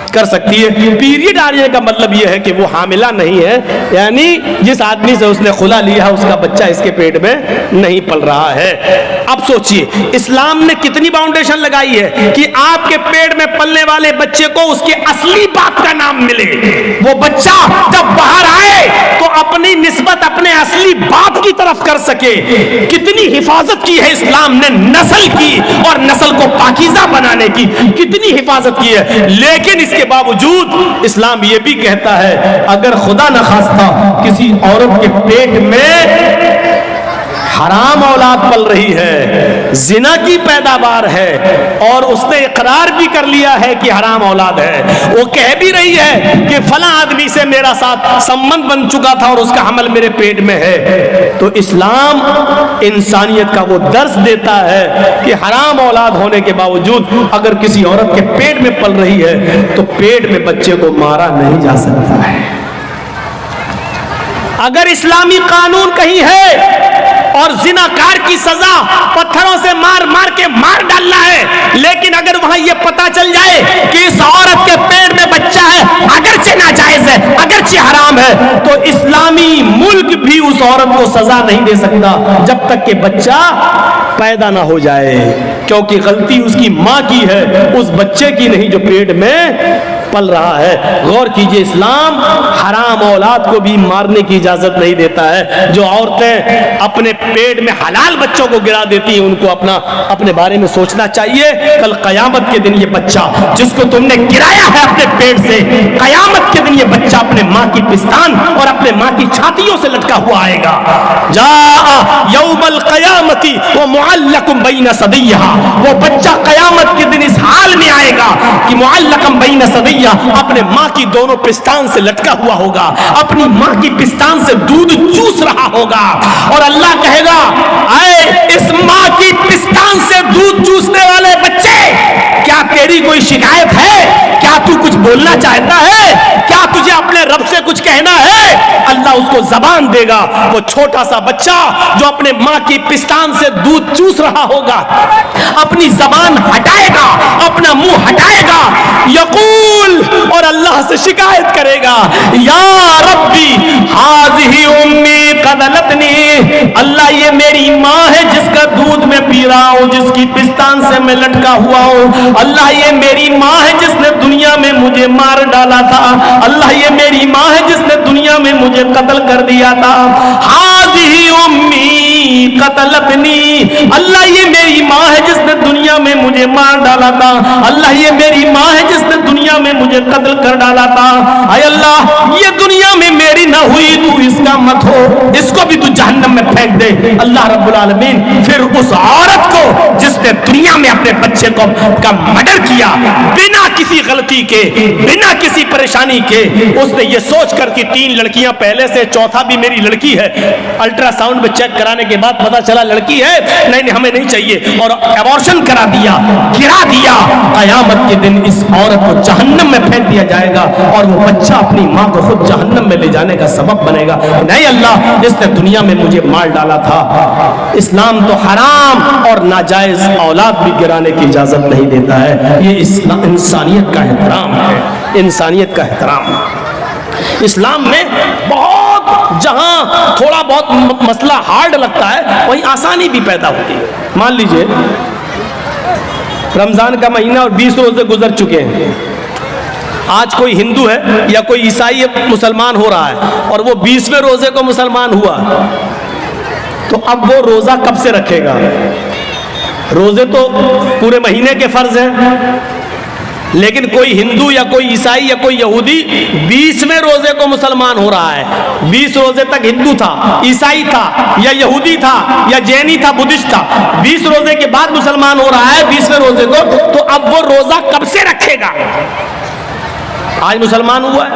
कर सकती है। पीरियड आने का मतलब यह है कि वो हामिला नहीं है, यानी जिस आदमी से उसने खुला लिया है उसका बच्चा इसके पेट में नहीं पल रहा है। अब सोचिए इस्लाम ने कितनी बाउंडेशन लगाई है कि आपके पेट में पलने वाले बच्चे को उसके असली बाप का नाम मिले। वो बच्चा जब बाहर आए तो अपनी निस्बत अपने असली बाप की तरफ कर सके। कितनी हिफाजत की है इस्लाम ने नस्ल की, और नस्ल को पाकीज़ा बनाने की कितनी हिफाजत की है। लेकिन इसके बावजूद इस्लाम यह भी कहता है, अगर खुदा न खास्ता किसी औरत के पेट में हराम औलाद पल रही है, जिना की पैदावार है, और उसने इकरार भी कर लिया है कि हराम औलाद है, वो कह भी रही है कि फला आदमी से मेरा साथ संबंध बन चुका था और उसका हमल मेरे पेट में है, तो इस्लाम इंसानियत का वो दर्स देता है कि हराम औलाद होने के बावजूद अगर किसी औरत के पेट में पल रही है तो पेट में बच्चे को मारा नहीं जा सकता है। अगर इस्लामी कानून कहीं है और जिनाकार की सजा पत्थरों से मार मार के मार डालना है। लेकिन अगर वहां यह पता चल जाए कि इस औरत के पेट में बच्चा है, अगरचे नाजायज है, अगरचे हराम है, तो इस्लामी मुल्क भी उस औरत को सजा नहीं दे सकता जब तक कि बच्चा पैदा ना हो जाए, क्योंकि गलती उसकी मां की है, उस बच्चे की नहीं जो पेट में पल रहा है। गौर कीजिए, इस्लाम हराम औलाद को भी मारने की इजाजत नहीं देता है। जो औरतें अपने पेट में हलाल बच्चों को गिरा देती हैं, उनको अपने बारे में सोचना चाहिए। कल कयामत के दिन ये बच्चा जिसको तुमने गिराया है अपने पेट से, कयामत के दिन ये बच्चा अपने माँ की पिस्तान और अपने माँ की छातियों से लटका हुआ आएगा। जा यौमल कयामती वो मुअल्लकुम बैन सदियहा, वो बच्चा कयामत के दिन इस हाल में आएगा कि मुअल्लकुम बैन सदियहा, अपने माँ की दोनों पिस्तान से लटका हुआ होगा, अपनी माँ की पिस्तान से दूध चूस रहा होगा। और अल्लाह कहेगा, आए इस माँ की पिस्तान से दूध चूसने वाले बच्चे, क्या तेरी कोई शिकायत है? क्या तू कुछ बोलना चाहता है? क्या तुझे अपने रब से कुछ कहना है? अल्लाह उसको जबान देगा। वो छोटा सा बच्चा जो अपने माँ की पिस्तान से दूध चूस रहा होगा, अपनी जबान हटाएगा, अपना मुंह हटाएगा, यकूल, और अल्लाह से शिकायत करेगा, या रब्बी हाज़िही उम्मी क़दलतनी, अल्लाह ये मेरी माँ है जिसका दूध मैं पी रहा हूँ, जिसकी पिस्तान से मैं लटका हुआ हूँ। अल्लाह ये मेरी माँ है जिसने दुनिया में मुझे मार डाला था। अल्लाह ये मेरी माँ है जिसने दुनिया में मुझे कत्ल कर दिया था। हाज़िही उम्मी क़तलतनी, अल्लाह ये मेरी माँ है जिसने दुनिया में मुझे मार डाला था। अल्लाह ये मेरी माँ है जिसने दुनिया में मुझे कत्ल कर डाला था। आय अल्लाह, ये दुनिया में मेरी ना हुई, तू इसका मत हो, इसको भी तू जहन्नम में फेंक दे। अल्लाह रब्बुल आलमीन फिर उस औरत को जिसने दुनिया में अपने बच्चे को का मर्डर किया, बिना किसी गलती के, बिना किसी परेशानी के, उसने ये सोच कर कि 3 लड़कियां पहले से, चौथा भी मेरी लड़की है, अल्ट्रासाउंड में चेक कराने के बाद पता चला लड़की है, नहीं नहीं हमें नहीं चाहिए, और एबॉर्शन करा दिया, गिरा दिया। कयामत के दिन इस औरत को जहन्नम में फेंक दिया जाएगा और वो बच्चा अपनी माँ को खुद जहन्नम में ले जाने का सबब बनेगा। नहीं अल्लाह, जिसने दुनिया में मुझे मार डाला था। इस्लाम तो हराम और नाजायज औलाद भी गिराने की इजाजत नहीं देता है। ये इंसानियत का एहतराम है, इंसानियत का एहतराम। इस्लाम में बहुत, जहां थोड़ा बहुत मसला हार्ड लगता है, वहीं आसानी भी पैदा होती है। मान लीजिए रमजान का महीना और 20 रोजे गुजर चुके हैं। आज कोई हिंदू है या कोई ईसाई मुसलमान हो रहा है और वो 20वें रोजे को मुसलमान हुआ, तो अब वो रोजा कब से रखेगा? रोजे तो पूरे महीने के फर्ज हैं, लेकिन कोई हिंदू या कोई ईसाई या कोई यहूदी 20वें रोजे को मुसलमान हो रहा है। 20 रोजे तक हिंदू था, ईसाई था, या यहूदी था, या जैनी था, बुद्धिस्ट था, 20 रोजे के बाद मुसलमान हो रहा है 20वें रोजे को, तो अब वो रोजा कब से रखेगा? आज मुसलमान हुआ है,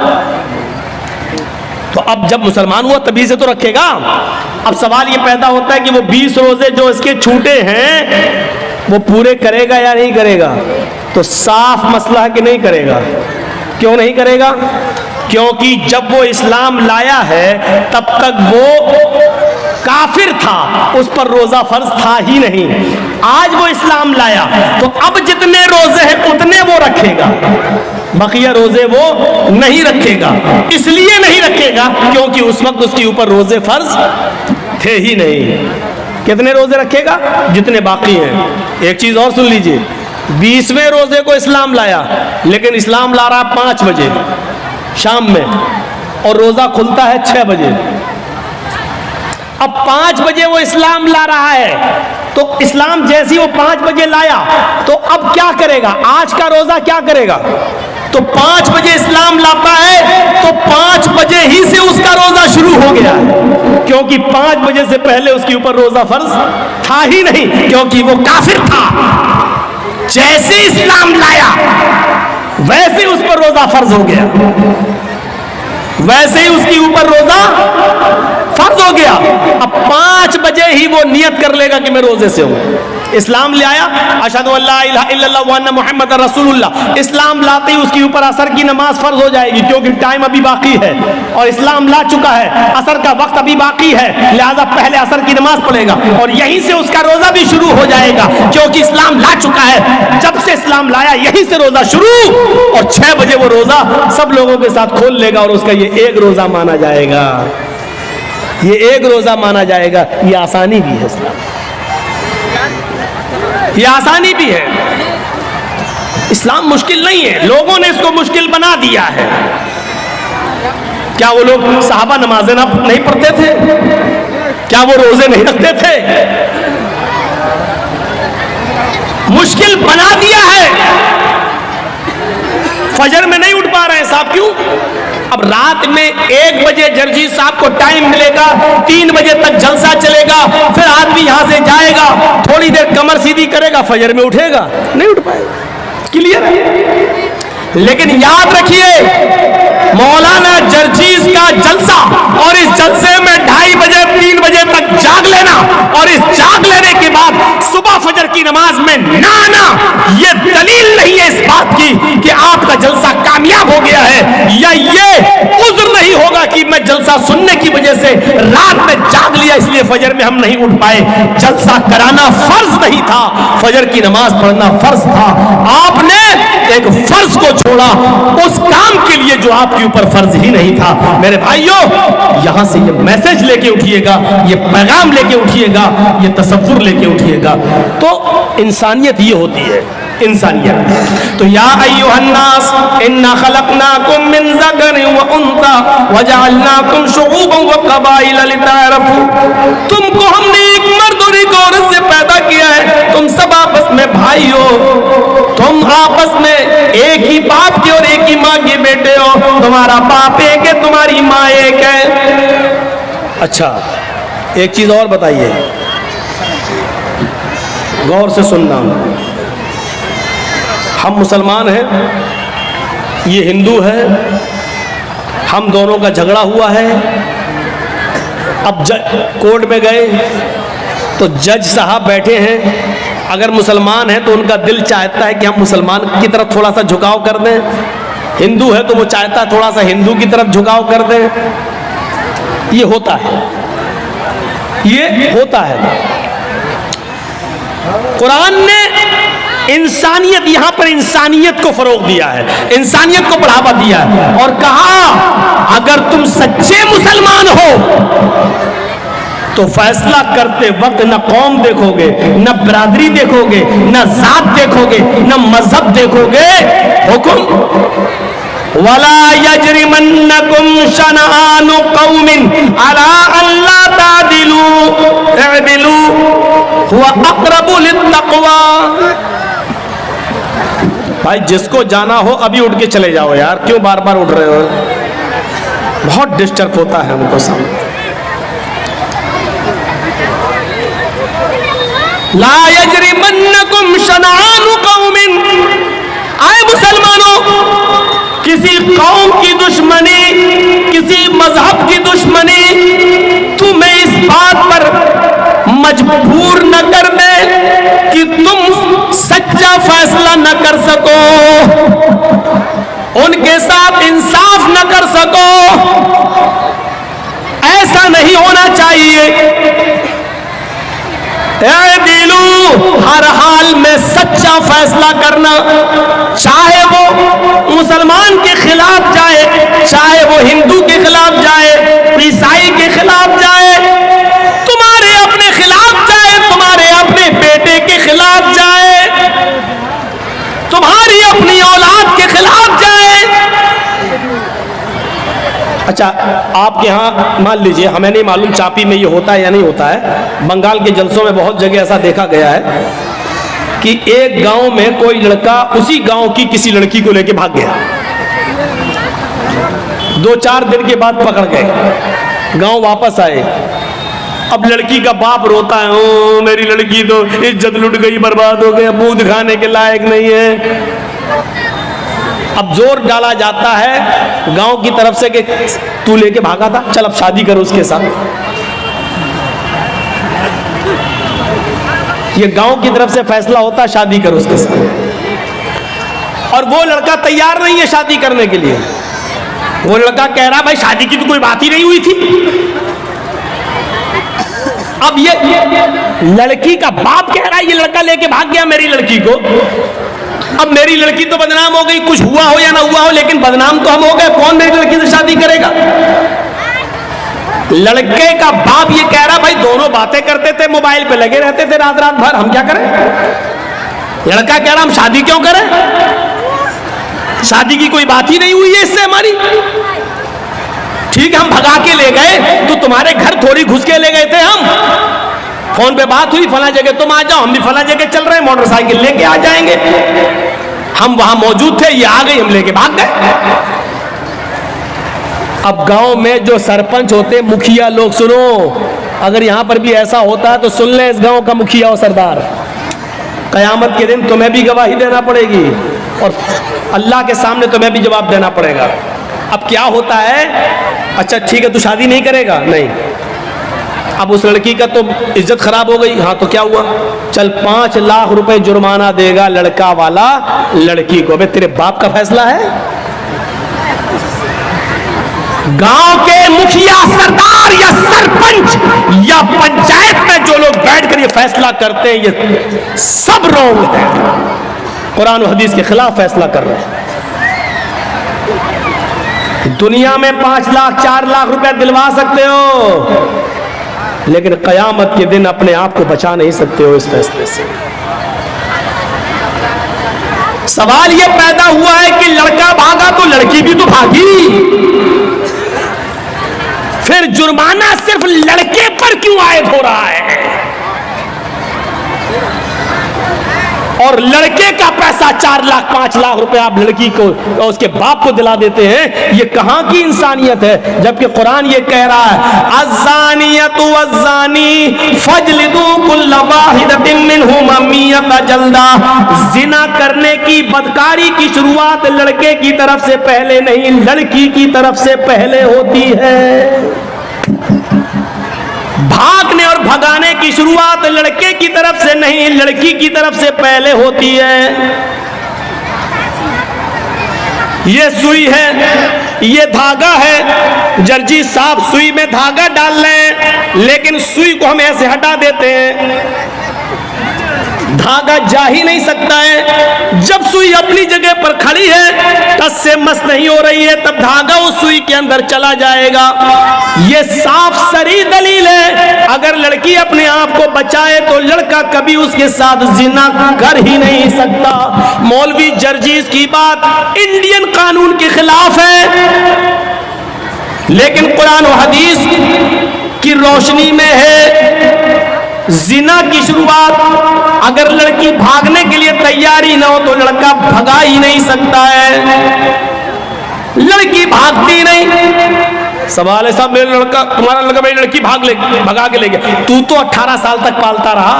तो अब जब मुसलमान हुआ तभी से तो रखेगा। अब सवाल ये पैदा होता है कि वो 20 रोजे जो इसके छूटे हैं वो पूरे करेगा या नहीं करेगा? तो साफ मसला है कि नहीं करेगा। क्यों नहीं करेगा? क्योंकि जब वो इस्लाम लाया है तब तक वो काफिर था, उस पर रोजा फर्ज था ही नहीं। आज वो इस्लाम लाया तो अब जितने रोजे हैं उतने वो रखेगा, बकिया रोजे वो नहीं रखेगा। इसलिए नहीं रखेगा क्योंकि उस वक्त उसके ऊपर रोजे फर्ज थे ही नहीं। कितने रोजे रखेगा? जितने बाकी हैं। एक चीज और सुन लीजिए, 20वें रोजे को इस्लाम लाया, लेकिन इस्लाम ला रहा 5 बजे शाम में और रोजा खुलता है 6 बजे। अब 5 बजे वो इस्लाम ला रहा है, तो इस्लाम जैसी वो 5 बजे लाया तो अब क्या करेगा? आज का रोजा क्या करेगा? तो 5 बजे इस्लाम लाता है तो 5 बजे ही से उसका रोजा शुरू हो गया, क्योंकि 5 बजे से पहले उसके ऊपर रोजा फर्ज था ही नहीं, क्योंकि वो काफिर था। जैसे इस्लाम लाया वैसे उस पर रोजा फर्ज हो गया, वैसे ही उसके ऊपर रोजा फर्ज हो गया। अब 5 बजे ही वो नियत कर लेगा कि मैं रोजे से हूं। इस्लाम ले आया, अशहदु अल्ला इलाहा इल्लल्लाह व अन्ना मुहम्मद रसूलुल्लाह। इस्लाम लाते ही उसके ऊपर असर की नमाज फर्ज हो जाएगी, क्योंकि टाइम अभी बाकी है और इस्लाम ला चुका है, असर का वक्त अभी बाकी है, लिहाजा पहले असर की नमाज पढ़ेगा और यहीं से उसका रोजा भी शुरू हो जाएगा, क्योंकि इस्लाम ला चुका है। जब से इस्लाम लाया यहीं से रोजा शुरू, और 6 बजे वो रोजा सब लोगों के साथ खोल लेगा और उसका ये एक रोजा माना जाएगा, ये एक रोजा माना जाएगा। ये आसानी भी है इस्लाम, ये आसानी भी है। इस्लाम मुश्किल नहीं है, लोगों ने इसको मुश्किल बना दिया है। क्या वो लोग सहाबा नमाजें नहीं पढ़ते थे? क्या वो रोजे नहीं रखते थे? मुश्किल बना दिया है। फजर में नहीं उठ पा रहे हैं साहब, क्यों? अब रात में 1 बजे जर्जी साहब को टाइम मिलेगा, 3 बजे तक जलसा चलेगा, फिर आदमी यहां से जाएगा, थोड़ी देर कमर सीधी करेगा, फजर में उठेगा, नहीं उठ पाएगा। क्लियर है? लेकिन याद रखिए, मौलाना जर्जीज का जलसा और इस जलसे में 2:30 बजे 3 बजे तक जाग लेना और इस जाग लेने के बाद सुबह फजर की नमाज में ना आना, ये दलील नहीं है इस बात की कि आपका जलसा कामयाब हो गया है, या ये उज़्र नहीं होगा कि मैं जलसा सुनने की वजह से रात में जाग लिया इसलिए फजर में हम नहीं उठ पाए। जलसा कराना फर्ज नहीं था, फजर की नमाज पढ़ना फर्ज था। आपने एक फर्ज को छोड़ा उस काम के लिए जो आपके ऊपर फर्ज ही नहीं था। मेरे भाइयों, यहां से ये मैसेज लेके उठिएगा, ये पैगाम लेके उठिएगा, ये तसव्वुर लेके उठिएगा। तो इंसानियत ये होती है, इंसानियत। तो या अय्युहन्नास इन्ना खलकनाकुम मिन ज़करिन व उन्सा व जअलनाकुम शुऊबन व क़बाइल लिताअरफू। तुमको हमने एक मर्द और एक औरत से पैदा किया है, तुम सब आपस में भाई हो, तुम आपस में एक ही बाप के और एक ही माँ के बेटे हो, तुम्हारा बाप एक है, तुम्हारी माँ एक है। अच्छा, एक चीज और बताइए, गौर से सुनना। हम मुसलमान हैं, ये हिंदू है, हम दोनों का झगड़ा हुआ है। अब कोर्ट में गए तो जज साहब बैठे हैं, अगर मुसलमान है तो उनका दिल चाहता है कि हम मुसलमान की तरफ थोड़ा सा झुकाव कर दें, हिंदू है तो वो चाहता है थोड़ा सा हिंदू की तरफ झुकाव कर दें। ये होता है, ये होता है। कुरान ने इंसानियत, यहां पर इंसानियत को फरोग दिया है, इंसानियत को बढ़ावा दिया है और कहा अगर तुम सच्चे मुसलमान हो तो फैसला करते वक्त न कौम देखोगे, न बिरादरी देखोगे, न जात देखोगे, न मजहब देखोगे। हुक्म वला यजरिमन्नकुम शनआनु कौमिन अला अल्ला तादिलू इअदिलू हुवा अक़रबु लित्तक़वा। भाई जिसको जाना हो अभी उठ के चले जाओ यार, क्यों बार बार उठ रहे हो? बहुत डिस्टर्ब होता है हमको सामने। ला यजरिमन्नकुम शनआनु कौमिन, आए मुसलमानों, किसी कौम की दुश्मनी, किसी मजहब की दुश्मनी तुम्हें इस बात पर मजबूर न कर दे कि तुम सच्चा फैसला न कर सको, उनके साथ इंसाफ न कर सको। ऐसा नहीं होना चाहिए। दिलू, हर हाल में सच्चा फैसला करना, चाहे वो मुसलमान के खिलाफ जाए, चाहे वो हिंदू के खिलाफ जाए, ईसाई के खिलाफ जाए, तुम्हारे अपने खिलाफ जाए, तुम्हारे अपने बेटे के खिलाफ जाए, तुम्हारी अपनी औलाद के खिलाफ जाए। अच्छा, आपके यहाँ मान लीजिए, हमें नहीं मालूम चापी में ये होता है या नहीं होता है, बंगाल के जलसों में बहुत जगह ऐसा देखा गया है कि एक गांव में कोई लड़का उसी गांव की किसी लड़की को लेके भाग गया, 2-4 दिन के बाद पकड़ गए, गांव वापस आए। अब लड़की का बाप रोता है, ओ मेरी लड़की तो इज्जत लुट गई, बर्बाद हो गई, मुंह दिखाने के लायक नहीं है। अब जोर डाला जाता है गांव की तरफ से कि तू लेके भागा था, चल अब शादी करो उसके साथ। ये गांव की तरफ से फैसला होता शादी करो उसके साथ, और वो लड़का तैयार नहीं है शादी करने के लिए। वो लड़का कह रहा भाई शादी की तो कोई बात ही नहीं हुई थी। अब ये लड़की का बाप कह रहा है ये लड़का लेके भाग गया मेरी लड़की को। अब मेरी लड़की तो बदनाम हो गई, कुछ हुआ हो या ना हुआ हो, लेकिन बदनाम तो हम हो गए। कौन मेरी लड़की से शादी करेगा? लड़के का बाप ये कह रहा भाई दोनों बातें करते थे, मोबाइल पे लगे रहते थे रात रात भर, हम क्या करें? लड़का कह रहा हम शादी क्यों करें, शादी की कोई बात ही नहीं हुई है इससे हमारी। ठीक है हम भगा के ले गए तो तुम्हारे घर थोड़ी घुस के ले गए थे हम, फोन पे बात हुई फला जगह तुम आ जाओ, हम भी फला जगह चल रहे हैं, मोटरसाइकिल लेके आ जाएंगे। हम वहां मौजूद थे, ये आ गई, हम लेके भाग गए। अब गांव में जो सरपंच होते, मुखिया लोग, सुनो, अगर यहां पर भी ऐसा होता है तो सुन ले इस गांव का मुखिया और सरदार, कयामत के दिन तुम्हें भी गवाही देना पड़ेगी और अल्लाह के सामने तुम्हें भी जवाब देना पड़ेगा। अब क्या होता है, अच्छा ठीक है तू शादी नहीं करेगा, नहीं, अब उस लड़की का तो इज्जत खराब हो गई, हाँ तो क्या हुआ, चल 5 लाख रुपए जुर्माना देगा लड़का वाला लड़की को। अबे तेरे बाप का फैसला है? गांव के मुखिया, सरदार या सरपंच या पंचायत में जो लोग बैठकर ये फैसला करते हैं ये सब रॉन्ग है, कुरान और हदीस के खिलाफ फैसला कर रहे हैं। दुनिया में 5 लाख 4 लाख रुपए दिलवा सकते हो, लेकिन कयामत के दिन अपने आप को बचा नहीं सकते हो इस फैसले से। सवाल यह पैदा हुआ है कि लड़का भागा तो लड़की भी तो भागी, फिर जुर्माना सिर्फ लड़के पर क्यों आयद हो रहा है और लड़के का पैसा 4 लाख 5 लाख रुपए आप लड़की को और उसके बाप को दिला देते हैं? ये कहां की इंसानियत है? जबकि कुरान ये कह रहा है अज़्ज़ानियतु वज़्ज़ानी फजलिदू कुल्ल वाहिदतिन मिनहुमा मियता जल्दा। जिना करने की, बदकारी की शुरुआत लड़के की तरफ से पहले नहीं, लड़की की तरफ से पहले होती है। भागने और भगाने की शुरुआत लड़के की तरफ से नहीं, लड़की की तरफ से पहले होती है। ये सुई है, ये धागा है, दर्जी साहब सुई में धागा डाल रहे हैं, लेकिन सुई को हम ऐसे हटा देते हैं, धागा जा ही नहीं सकता है। जब सुई अपनी जगह पर खड़ी है, टस से मस नहीं हो रही है, तब धागा उस सुई के अंदर चला जाएगा। ये साफ सरी दलील है, अगर लड़की अपने आप को बचाए तो लड़का कभी उसके साथ जिना कर ही नहीं सकता। मौलवी जर्जीस की बात इंडियन कानून के खिलाफ है, लेकिन कुरान और हदीस की रोशनी में है। जिना की शुरुआत अगर लड़की भागने के लिए तैयारी ना हो तो लड़का भगा ही नहीं सकता है, लड़की भागती नहीं। सवाल है साहब, मेरा लड़का, तुम्हारा लड़का मेरी लड़की भगा के ले गया, तू तो 18 साल तक पालता रहा,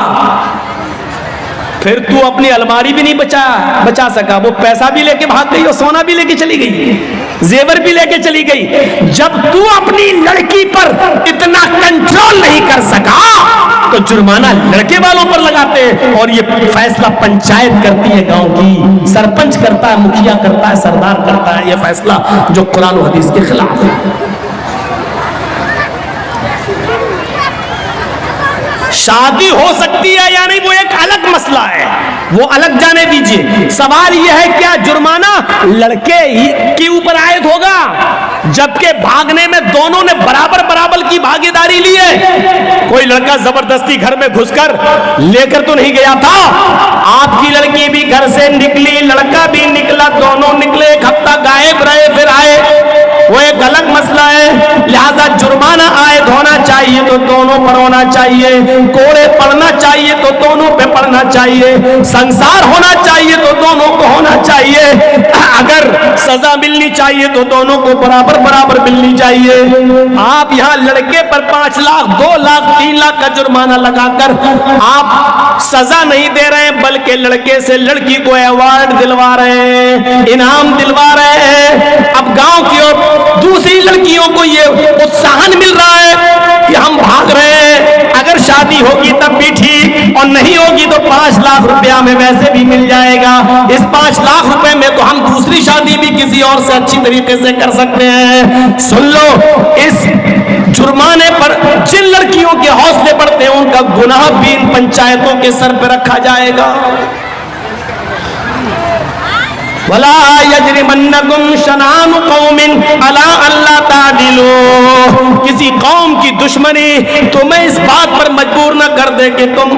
फिर तू अपनी अलमारी भी नहीं बचा सका, वो पैसा भी लेके भाग गई और सोना भी लेके चली गई, जेवर भी लेके चली गई। जब तू अपनी लड़की पर इतना कंट्रोल नहीं कर सका तो जुर्माना लड़के वालों पर लगाते हैं, और ये फैसला पंचायत करती है, गांव की सरपंच करता है, मुखिया करता है, सरदार करता है, ये फैसला जो कुरान और हदीस के खिलाफ है। शादी हो सकती है या नहीं वो एक अलग मसला है, वो अलग जाने दीजिए। सवाल यह है क्या जुर्माना लड़के ही के ऊपर आयद होगा, जबकि भागने में दोनों ने बराबर बराबर की भागीदारी ली है। कोई लड़का जबरदस्ती घर में घुसकर लेकर तो नहीं गया था, आपकी लड़की भी घर से निकली, लड़का भी निकला, दोनों निकले, एक हफ्ता गायब रहे फिर आए, वो एक अलग मसला है। लिहाजा जुर्माना आयद होना चाहिए तो दोनों पर होना चाहिए, कोड़े पड़ना चाहिए तो दोनों पे पड़ना चाहिए, संसार होना चाहिए तो दोनों को होना चाहिए, अगर सजा मिलनी चाहिए तो दोनों को बराबर बराबर मिलनी चाहिए। आप यहाँ लड़के पर 5 लाख 2 लाख 3 लाख का जुर्माना लगाकर आप सजा नहीं दे रहे हैं, बल्कि लड़के से लड़की को अवार्ड दिलवा रहे हैं, इनाम दिलवा रहे हैं। अब गांव की और दूसरी लड़कियों को ये उत्साहन मिल रहा है कि हम भाग रहे हैं, अगर शादी होगी तब भी ठीक और नहीं होगी तो 5 लाख रुपया में वैसे भी मिल जाएगा। इस 5 लाख रुपए में तो हम दूसरी शादी भी किसी और से अच्छी तरीके से कर सकते हैं। सुन लो, इस जुर्माने पर जिन लड़कियों के हौसले बढ़ते हैं उनका गुनाह भी इन पंचायतों के सर पर रखा जाएगा। वला यजरिमन्नकुम शनानु कौमिन अला अल्ला तादिलू, किसी कौम की दुश्मनी तुम्हें इस बात पर मजबूर न कर दे कि तुम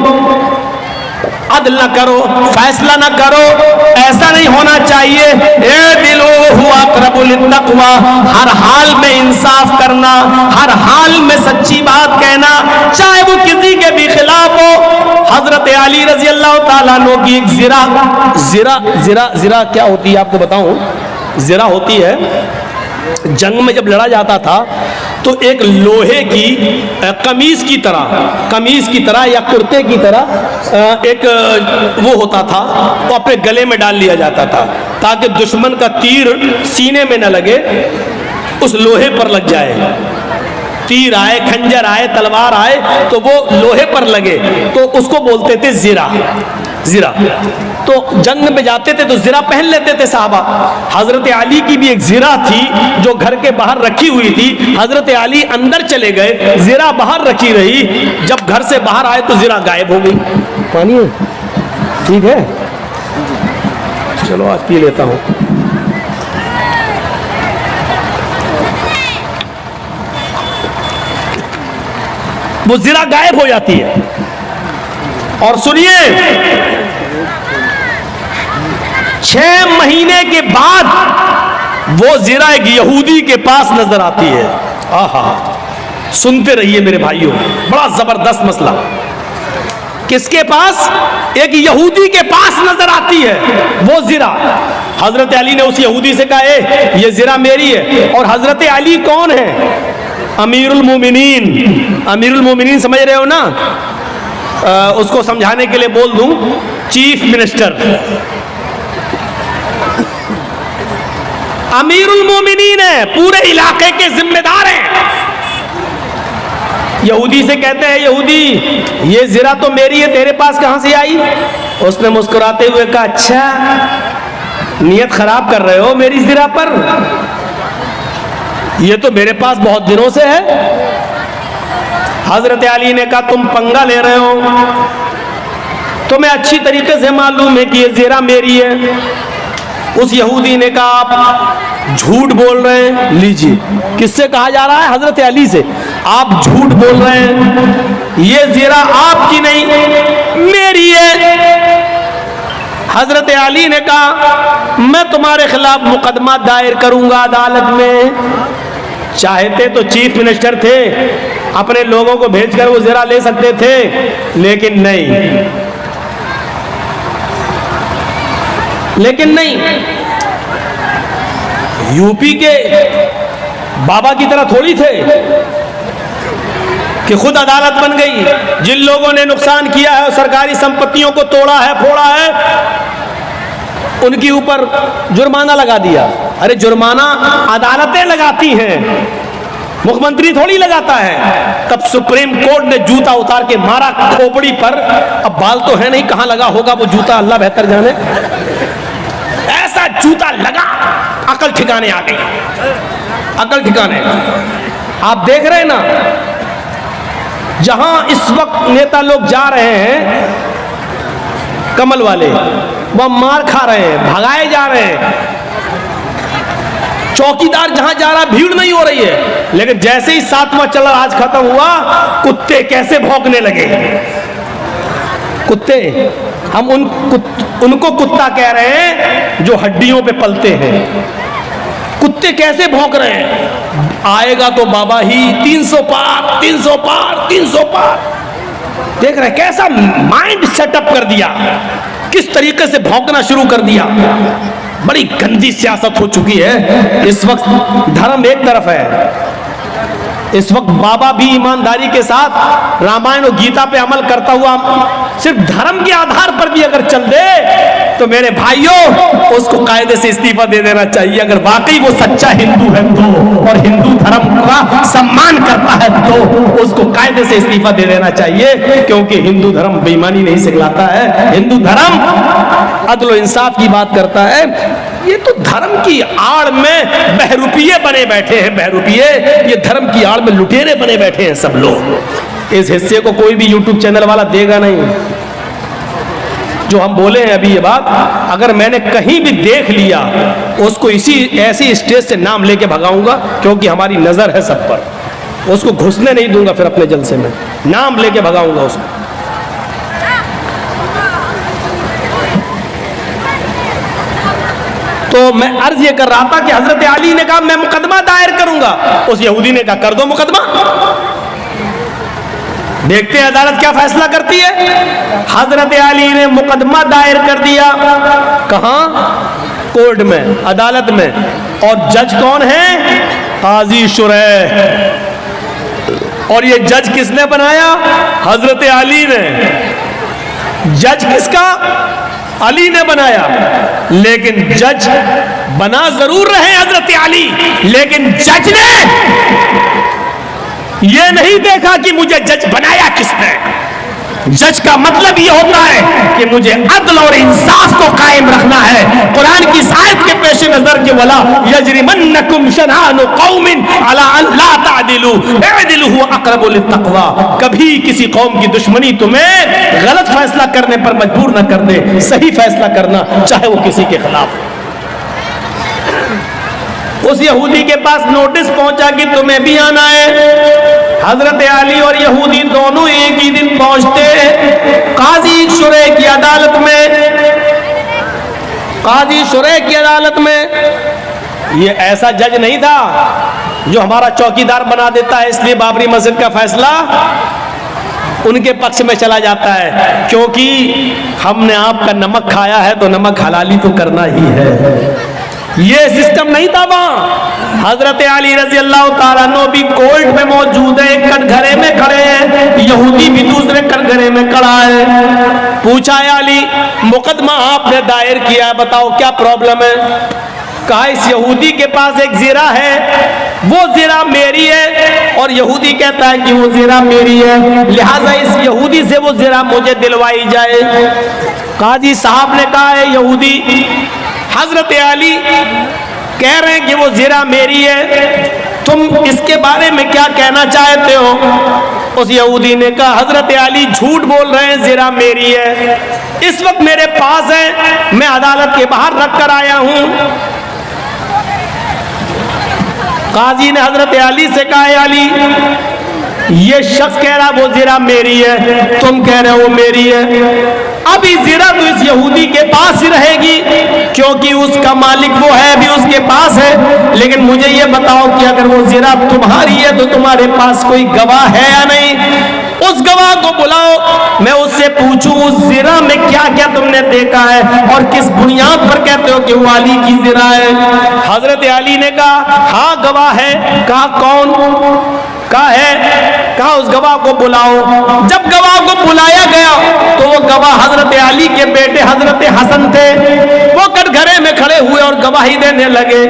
अदल न करो, फैसला न करो। ऐसा नहीं होना चाहिए। ए दिलो हुआ अक़रबु लित्तक़वा, हर हाल में इंसाफ करना, हर हाल में सच्ची बात कहना, चाहे वो किसी के भी खिलाफ हो। हजरत अली रजी अल्लाह ताला अन्हु की एक जिरा क्या होती है आपको बताऊं? जिरा होती है, जंग में जब लड़ा जाता था तो एक लोहे की कमीज की तरह या कुर्ते की तरह एक वो होता था, वो अपने गले में डाल लिया जाता था ताकि दुश्मन का तीर सीने में न लगे, उस लोहे पर लग जाए। तीर आए, खंजर आए, तलवार आए तो वो लोहे पर लगे, तो उसको बोलते थे जिरा। तो जंग में जाते थे तो जिरा पहन लेते थे साहबा। हजरत अली की भी एक जिरा थी जो घर के बाहर रखी हुई थी। हजरत अली अंदर चले गए, जिरा बाहर रखी रही। जब घर से बाहर आए तो जिरा गायब हो गई। पानी है? ठीक है, चलो आज पी लेता हूं। वो जिरा गायब हो जाती है। और सुनिए, 6 महीने के बाद वो जिरा एक यहूदी के पास नजर आती है। आहा, सुनते रहिए मेरे भाइयों, बड़ा जबरदस्त मसला। किसके पास? एक यहूदी के पास नजर आती है वो जिरा। हजरत अली ने उस यहूदी से कहा, ये जिरा मेरी है। और हजरत अली कौन है? अमीरुल मोमिनीन। अमीरुल मोमिनीन समझ रहे हो ना? उसको समझाने के लिए बोल दूं, चीफ मिनिस्टर। अमीरुल मोमिनीन है, पूरे इलाके के जिम्मेदार हैं। यहूदी से कहते हैं, यहूदी ये जिरा तो मेरी है, तेरे पास कहां से आई? उसने मुस्कुराते हुए कहा, अच्छा नियत खराब कर रहे हो मेरी जिरा पर, ये तो मेरे पास बहुत दिनों से है। हजरत अली ने कहा, तुम पंगा ले रहे हो, तुम्हें अच्छी तरीके से मालूम है कि ये जिरा मेरी है। उस यहूदी ने कहा, आप झूठ बोल रहे हैं। लीजिए, किससे कहा जा रहा है? हजरत अली से। आप झूठ बोल रहे हैं, ये जिरा आपकी नहीं मेरी है। हजरत अली ने कहा, मैं तुम्हारे खिलाफ मुकदमा दायर करूंगा अदालत में। चाहते तो चीफ मिनिस्टर थे, अपने लोगों को भेजकर वो जिरा ले सकते थे, लेकिन नहीं। यूपी के बाबा की तरह थोड़ी थे कि खुद अदालत बन गई। जिन लोगों ने नुकसान किया है और सरकारी संपत्तियों को तोड़ा है, फोड़ा है, उनके ऊपर जुर्माना लगा दिया। अरे जुर्माना अदालतें लगाती हैं, मुख्यमंत्री थोड़ी लगाता है। तब सुप्रीम कोर्ट ने जूता उतार के मारा खोपड़ी पर। अब बाल तो है नहीं, कहां लगा होगा वो जूता, अल्लाह बेहतर जाने। ऐसा जूता लगा, अकल ठिकाने आ गई, अकल ठिकाने। आप देख रहे हैं ना, जहां इस वक्त नेता लोग जा रहे हैं, कमल वाले, वह मार खा रहे हैं, भगाए जा रहे हैं। चौकीदार जहां जा रहा, भीड़ नहीं हो रही है। लेकिन जैसे ही 7वां चला आज खत्म हुआ, कुत्ते कैसे भौंकने लगे। कुत्ते, हम उनको कुत्ता कह रहे हैं जो हड्डियों पे पलते हैं। कुत्ते कैसे भौंक रहे हैं। आएगा तो बाबा ही 300 पार, 300 पार, 300 पार। देख रहे हैं कैसा माइंड सेटअप कर दिया, किस तरीके से भौंकना शुरू कर दिया। बड़ी गंदी सियासत हो चुकी है। इस वक्त धर्म एक तरफ है, इस वक्त बाबा भी ईमानदारी के साथ रामायण और गीता पे अमल करता हुआ सिर्फ धर्म के आधार पर भी अगर चल दे तो मेरे भाइयों, उसको कायदे से इस्तीफा दे देना चाहिए। अगर वाकई वो सच्चा हिंदू है तो, और हिंदू धर्म का सम्मान करता है तो उसको कायदे से इस्तीफा दे देना चाहिए, क्योंकि हिंदू धर्म बेईमानी नहीं सिखलाता है। हिंदू धर्म अदल इंसाफ की बात करता है। ये तो धर्म की आड़ में बहरूपिये बने बैठे हैं, बहरूपिये। ये धर्म की आड़ में लुटेरे बने बैठे हैं सब लोग। इस हिस्से को कोई भी यूट्यूब चैनल वाला देगा नहीं। जो हम बोले हैं अभी ये बात, अगर मैंने कहीं भी देख लिया उसको इसी ऐसी स्टेज से नाम लेके भगाऊंगा, क्योंकि हमारी नजर है सब पर। उसको घुसने नहीं दूंगा फिर अपने जलसे में, नाम लेके भगाऊंगा उसको। तो मैं अर्ज ये कर रहा था कि हजरत अली ने कहा मैं मुकदमा दायर करूंगा। उस यहूदी ने कहा कर दो मुकदमा, देखते हैं अदालत क्या फैसला करती है। हजरत अली ने मुकदमा दायर कर दिया। कहां? कोर्ट में, अदालत में। और जज कौन है? काजी शुरैह। और ये जज किसने बनाया? हजरत अली ने। जज किसका? अली ने बनाया। लेकिन जज बना जरूर रहे हजरत अली, लेकिन जज ने ये नहीं देखा कि मुझे जज बनाया किसने। जज का मतलब ये होता है कि मुझे अदल और इंसाफ को कायम रखना है। कुरान की आयत के पेश नजर के वला यजरिमन्नकुम शनानु कौमिन अला अल्ला तादिलु इदिलु हुवा अक़रबु लित्तक़वा। कभी किसी कौम की दुश्मनी तुम्हें गलत फैसला करने पर मजबूर न कर दे, सही फैसला करना, चाहे वो किसी के खिलाफ। उस यहूदी के पास नोटिस पहुंचा कि तुम्हें भी आना है। हजरत अली और यहूदी दोनों एक ही दिन पहुंचते काजी शुरैह की अदालत में। काजी शुरैह की अदालत में ये ऐसा जज नहीं था जो हमारा चौकीदार बना देता है, इसलिए बाबरी मस्जिद का फैसला उनके पक्ष में चला जाता है, क्योंकि हमने आपका नमक खाया है तो नमक हलाली तो करना ही है। ये सिस्टम नहीं था वहां। हजरत अली रजी अल्लाह ताला अन्हु भी कोर्ट में मौजूद है, कटघरे में खड़े हैं, यहूदी भी दूसरे कटघरे में खड़ा है। पूछा अली मुकदमा आपने दायर किया है, बताओ क्या प्रॉब्लम है? कहा इस यहूदी के पास एक ज़िरा है, वो ज़िरा मेरी है, और यहूदी कहता है कि वो ज़िरा मेरी है, लिहाजा इस यहूदी से वो ज़िरा मुझे दिलवाई जाए। काजी साहब ने कहा है यहूदी हजरत अली कह रहे हैं कि वो ज़िरा मेरी है, तुम इसके बारे में क्या कहना चाहते हो? उस यहूदी ने कहा हजरत अली झूठ बोल रहे हैं, ज़िरा मेरी है, इस वक्त मेरे पास है, मैं अदालत के बाहर रख कर आया हूं। काजी ने हजरत अली से कहा अली ये शख्स कह रहा वो ज़िरा मेरी है, तुम कह रहे हो वो मेरी है। अभी ज़िरा तो इस यहूदी के पास ही रहेगी, क्योंकि उसका मालिक वो है, भी उसके पास है। लेकिन मुझे ये बताओ कि अगर वो ज़िरा तुम्हारी है तो तुम्हारे पास कोई गवाह है या नहीं? उस गवाह को बुलाओ, मैं उससे पूछूं उस ज़िरा में क्या क्या तुमने देखा है और किस बुनियाद पर कहते हो कि वो अली की ज़िरा है। हजरत अली ने कहा हाँ गवाह है। कहा कौन? कहा है। कहा उस गवाह को बुलाओ। जब गवाह को बुलाया गया तो वो गवाह हजरत अली के बेटे हजरत हसन थे। वो कटघरे में खड़े हुए और गवाही देने लगे,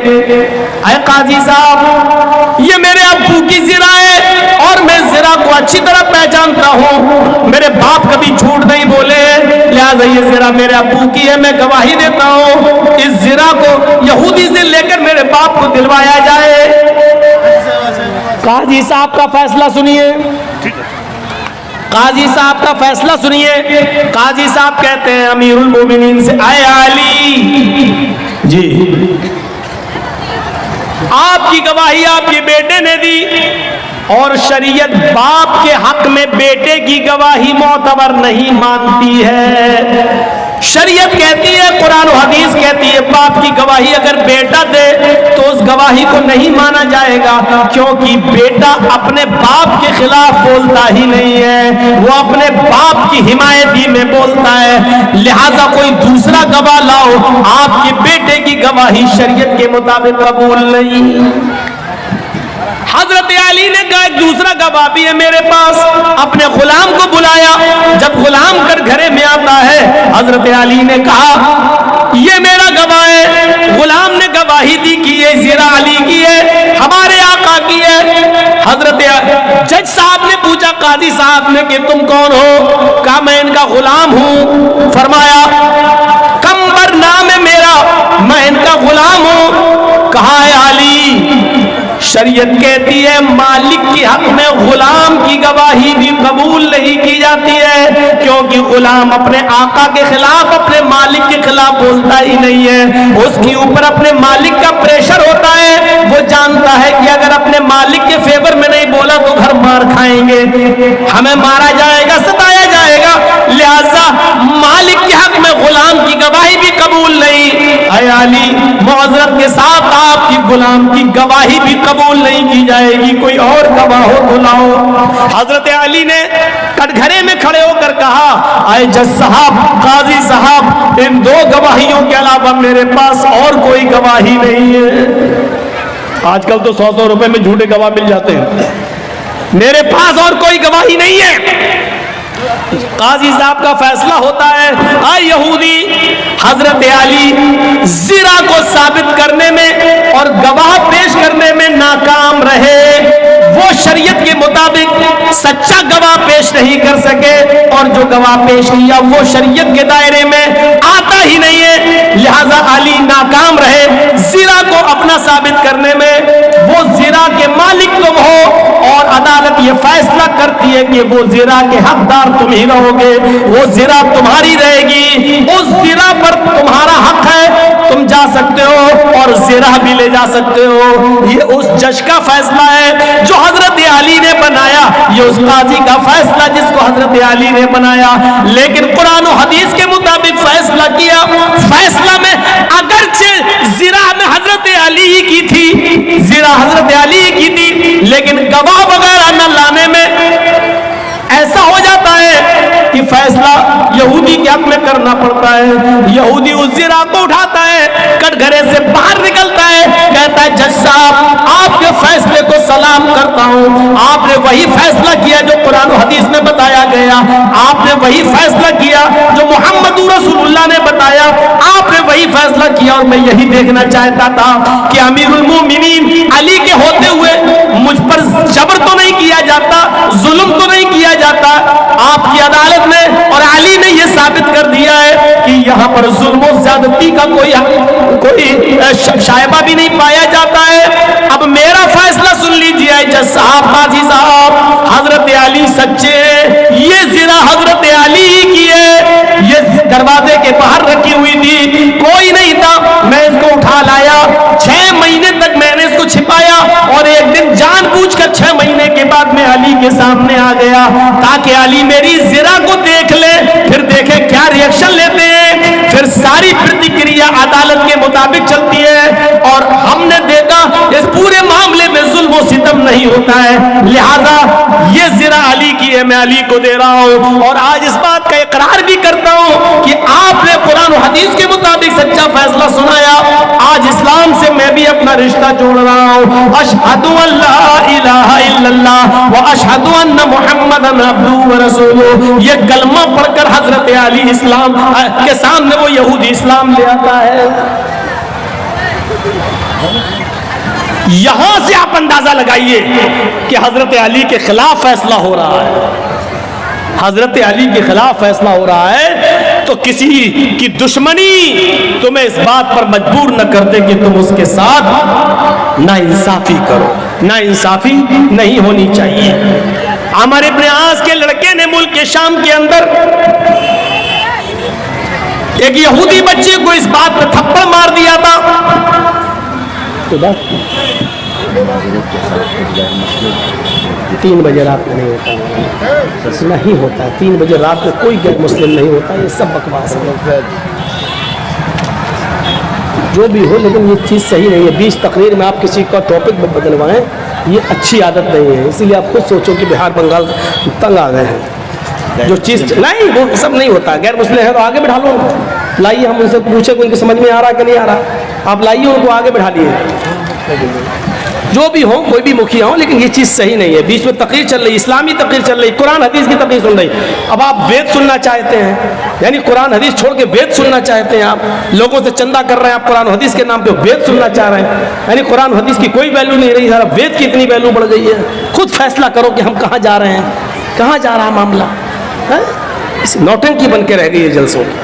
अरे काजी साहब ये मेरे अब्बू की ज़िरा है और मैं ज़िरा को अच्छी तरह पहचानता हूँ, मेरे बाप कभी झूठ नहीं बोले, लिहाजा ये ज़िरा मेरे अब्बू की है, मैं गवाही देता हूँ इस ज़िरा को यहूदी से लेकर मेरे बाप को दिलवाया जाए। काजी साहब का फैसला सुनिए, काजी साहब का फैसला सुनिए। काजी साहब कहते हैं अमीरुल मोमिनीन से आए अली जी, आपकी गवाही आपके बेटे ने दी और शरीयत बाप के हक में बेटे की गवाही मोतबर नहीं मानती है। शरीयत कहती है, कुरान और हदीस कहती है बाप की गवाही अगर बेटा दे तो उस गवाही को नहीं माना जाएगा, क्योंकि बेटा अपने बाप के खिलाफ बोलता ही नहीं है, वो अपने बाप की हिमायती में बोलता है। लिहाजा कोई दूसरा गवाह लाओ, आपके बेटे की गवाही शरीयत के मुताबिक कबूल नहीं। हजरत अली ने कहा एक दूसरा गवाह भी है मेरे पास, अपने गुलाम को बुलाया। जब गुलाम कर घरे में आता है हजरत अली ने कहा ये मेरा गवाह है। गुलाम ने गवाही दी कि ये ज़िरा अली की है, हमारे आका की है। हजरत जज साहब ने पूछा काजी साहब ने कि तुम कौन हो? कहा मैं इनका गुलाम हूं। फरमाया कंबर नाम है मेरा, मैं इनका गुलाम हूं। कहा है अली, शरीयत कहती है मालिक के हक में गुलाम की गवाही भी कबूल नहीं की जाती है, क्योंकि गुलाम अपने आका के खिलाफ, अपने मालिक के खिलाफ बोलता ही नहीं है। उसके ऊपर अपने मालिक का प्रेशर होता है। वो जानता है कि अगर अपने मालिक के फेवर में नहीं बोला तो घर मार खाएंगे, हमें मारा जाएगा, सताया जाएगा। लिहाजा मालिक के हक में गुलाम की गवाही भी कबूल नहीं। ऐ अली, मुअज़्ज़रत के साथ आपकी गुलाम की गवाही भी कबूल नहीं की जाएगी, कोई और गवाह हो तो लाओ। हजरत अली ने कटघरे में खड़े होकर कहा, ऐ जज साहब, काजी साहब, इन दो गवाहियों के अलावा मेरे पास और कोई गवाही नहीं है। आजकल तो 100-100 रुपए में झूठे गवाह मिल जाते हैं। मेरे पास और कोई गवाही नहीं है। काजी साहब का फैसला होता है, आ यहूदी हजरत अली जिरा को साबित करने में और गवाह पेश करने में नाकाम रहे। वो शरीयत के मुताबिक सच्चा गवाह पेश नहीं कर सके, और जो गवाह पेश किया वो शरीयत के दायरे में आता ही नहीं है। लिहाजा अली नाकाम रहे जिरा को अपना साबित करने में। वो जिरा के मालिक तुम हो, और अदालत ये फैसला करती है कि वो जिरा के हकदार तुम ही रहोगे, वो जिरा तुम्हारी रहेगी, उस जिरा पर तुम्हारा हक है, तुम जा सकते हो और जिरा भी ले जा सकते हो। ये उस जज का फैसला है जो हजरत अली ने बनाया, ये उस काजी का फैसला जिसको हजरत अली ने बनाया। लेकिन कुरान और हदीस के मुताबिक फैसला किया। फैसला में अगरचे जिरा में हजरत अली ही की थी, जिरा हजरत अली ही की थी, लेकिन गवाह वगैरह न लाने में ऐसा हो जाता है कि फैसला यहूदी के हक में करना पड़ता है। यहूदी उस जिरा को उठाता है, कटघरे से बाहर निकलता है, कहता है जज साहब, आपके फैसले को सलाम करता हूं। आपने वही फैसला किया जो कुरान और हदीस में बताया गया, आपने वही फैसला किया जो मोहम्मद रसूलुल्लाह ने बताया, आपने वही फैसला किया। और मैं यही देखना चाहता था कि अमीरुल मोमिनीन अली के होते हुए मुझ पर जबर तो नहीं किया जाता, जुल्म तो नहीं किया जाता। आपकी अदालत में और अली ने यह साबित कर दिया है कि यहाँ पर जुल्म और ज्यादती का कोई शायबा भी नहीं पाया जाता है। अब मेरा फैसला सुन लीजिए जज साहब, काजी साहब, हजरत अली सच्चे, ये जिरा हजरत अली ही की है। ये दरवाजे के बाहर रखी हुई थी, कोई नहीं था, मैं इसको उठा लाया। 6 महीने तक मैंने इसको छिपाया, और एक दिन जानबूझकर 6 महीने के बाद मैं अली के सामने आ गया ताकि अली मेरी जिरा को देख ले, फिर देखे क्या रिएक्शन लेते हैं। फिर सारी प्रतिक्रिया अदालत के मुताबिक चलती है, और हमने देखा इस पूरे मामले में जुल्म और सितम नहीं होता है। लिहाजा ये जिरा अली की है, मैं अली को दे रहा हूं। और आज इस बात का इकरार भी करता हूं कि आपने कुरान और हदीस के मुताबिक सच्चा फैसला सुनाया। आज इस्लाम से मैं भी अपना रिश्ता जोड़ रहा हूं। अशहदु अल्ला इलाहा इल्लल्लाह व अशहदु अन्ना मुहम्मदन अब्दुहु व रसूलुहु, ये कलमा पढ़कर हजरत अली इस्लाम के सामने वो यहूदी इस्लाम ले आता है। यहां से आप अंदाजा लगाइए कि हजरत अली के खिलाफ फैसला हो रहा है। हजरत अली के खिलाफ फैसला हो रहा है तो किसी की दुश्मनी तुम्हें इस बात पर मजबूर न कर दे कि तुम उसके साथ नाइंसाफी करो। नाइंसाफी नहीं होनी चाहिए। अमर इब्न आस के लड़के ने मुल्क के शाम के अंदर एक यहूदी बच्चे को इस बात पर थप्पड़ मार दिया था। 3 बजे रात में नहीं होता, नहीं होता 3 बजे रात में कोई गैर मुस्लिम नहीं होता, ये सब बकवास है। जो भी हो, लेकिन ये चीज़ सही नहीं है। 20 तकरीर में आप किसी का टॉपिक बदलवाएं, ये अच्छी आदत नहीं है। इसीलिए आप खुद सोचो कि बिहार बंगाल तंग आ गए हैं। जो चीज़ नहीं, वो सब नहीं होता। गैर मुस्लिम है तो आगे बिठा लो उनको, लाइए, हम उनसे पूछे कि उनकी समझ में आ रहा कि नहीं आ रहा, आप लाइए उनको आगे बिठा लिए। जो भी हो, कोई भी मुखिया हो, लेकिन ये चीज़ सही नहीं है। बीच में तकरीर चल रही, इस्लामी तकरीर चल रही, कुरान हदीस की तकरीर सुन रही। अब आप वेद सुनना चाहते हैं, यानी कुरान हदीस छोड़ के वेद सुनना चाहते हैं। आप लोगों से चंदा कर रहे हैं, आप कुरान हदीस के नाम पे वेद सुनना चाह रहे हैं, यानी कुरान हदीस की कोई वैल्यू नहीं रही, सारा वेद की इतनी वैल्यू बढ़ गई है। खुद फैसला करो कि हम कहाँ जा रहे हैं, कहाँ जा रहा मामला है। इस नौटंकी बन के रह गई है जलसों की।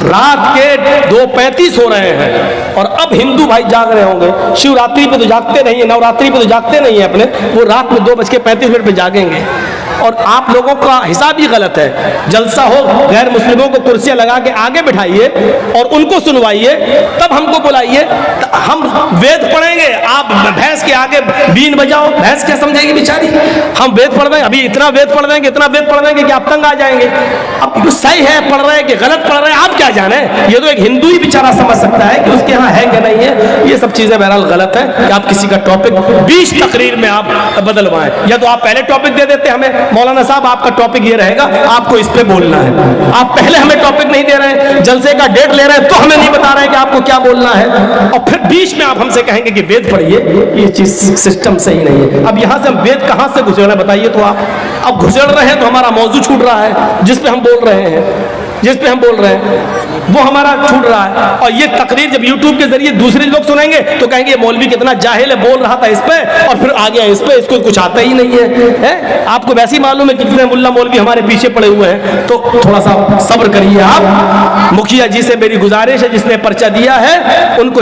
रात के 2:35 हो रहे हैं और अब हिंदू भाई जाग रहे होंगे। शिवरात्रि पे तो जागते नहीं है, नवरात्रि पे तो जागते नहीं है अपने, वो रात में 2:35 पे जागेंगे। और आप लोगों का हिसाब ही गलत है। जलसा हो, गैर मुस्लिमों को कुर्सियां लगा के आगे बिठाइए और उनको सुनवाइए, तब हमको बुलाइए, हम वेद पढ़ेंगे। आप भैंस के आगे बीन बजाओ, भैंस क्या समझेगी बेचारी। हम वेद पढ़ देंगे, अभी इतना वेद पढ़ देंगे, इतना वेद पढ़ देंगे कि आप तंग आ जाएंगे। अब सही है पढ़ रहे हैं कि गलत पढ़ रहे हैं, आप क्या जाने। ये तो एक हिंदू ही बेचारा समझ सकता है कि उसके यहाँ है कि नहीं है। ये सब चीजें बहरहाल गलत है कि आप किसी का टॉपिक 20 तकरीर में आप बदलवाएं। या तो आप पहले टॉपिक दे देते हमें, मौलाना साहब आपका टॉपिक ये रहेगा, आपको इस पे बोलना है। आप पहले हमें टॉपिक नहीं दे रहे हैं, जलसे का डेट ले रहे हैं, तो हमें नहीं बता रहे हैं कि आपको क्या बोलना है, और फिर बीच में आप हमसे कहेंगे कि वेद पढ़िए। ये चीज सिस्टम सही नहीं है। अब यहां से हम वेद कहां से घुसेड़ रहे हैं बताइए तो आप। अब घुसेड़ रहे हैं तो हमारा मौजू छूट रहा है, जिस पे हम बोल रहे हैं, जिस पे हम बोल रहे हैं वो हमारा छूट रहा है। और ये तकरीर जब यूट्यूब के जरिए दूसरे लोग सुनेंगे तो कहेंगे ये मौलवी कितना जाहिल है, बोल रहा था इस पे और फिर आ गया इस पे, इसको कुछ आता ही नहीं है। आपको वैसे ही मालूम है कि कितने मुल्ला मौलवी हमारे पीछे पड़े हुए हैं। तो थोड़ा सा सब्र करिए आप। मुखिया जी से मेरी गुजारिश है, जिसने पर्चा दिया है उनको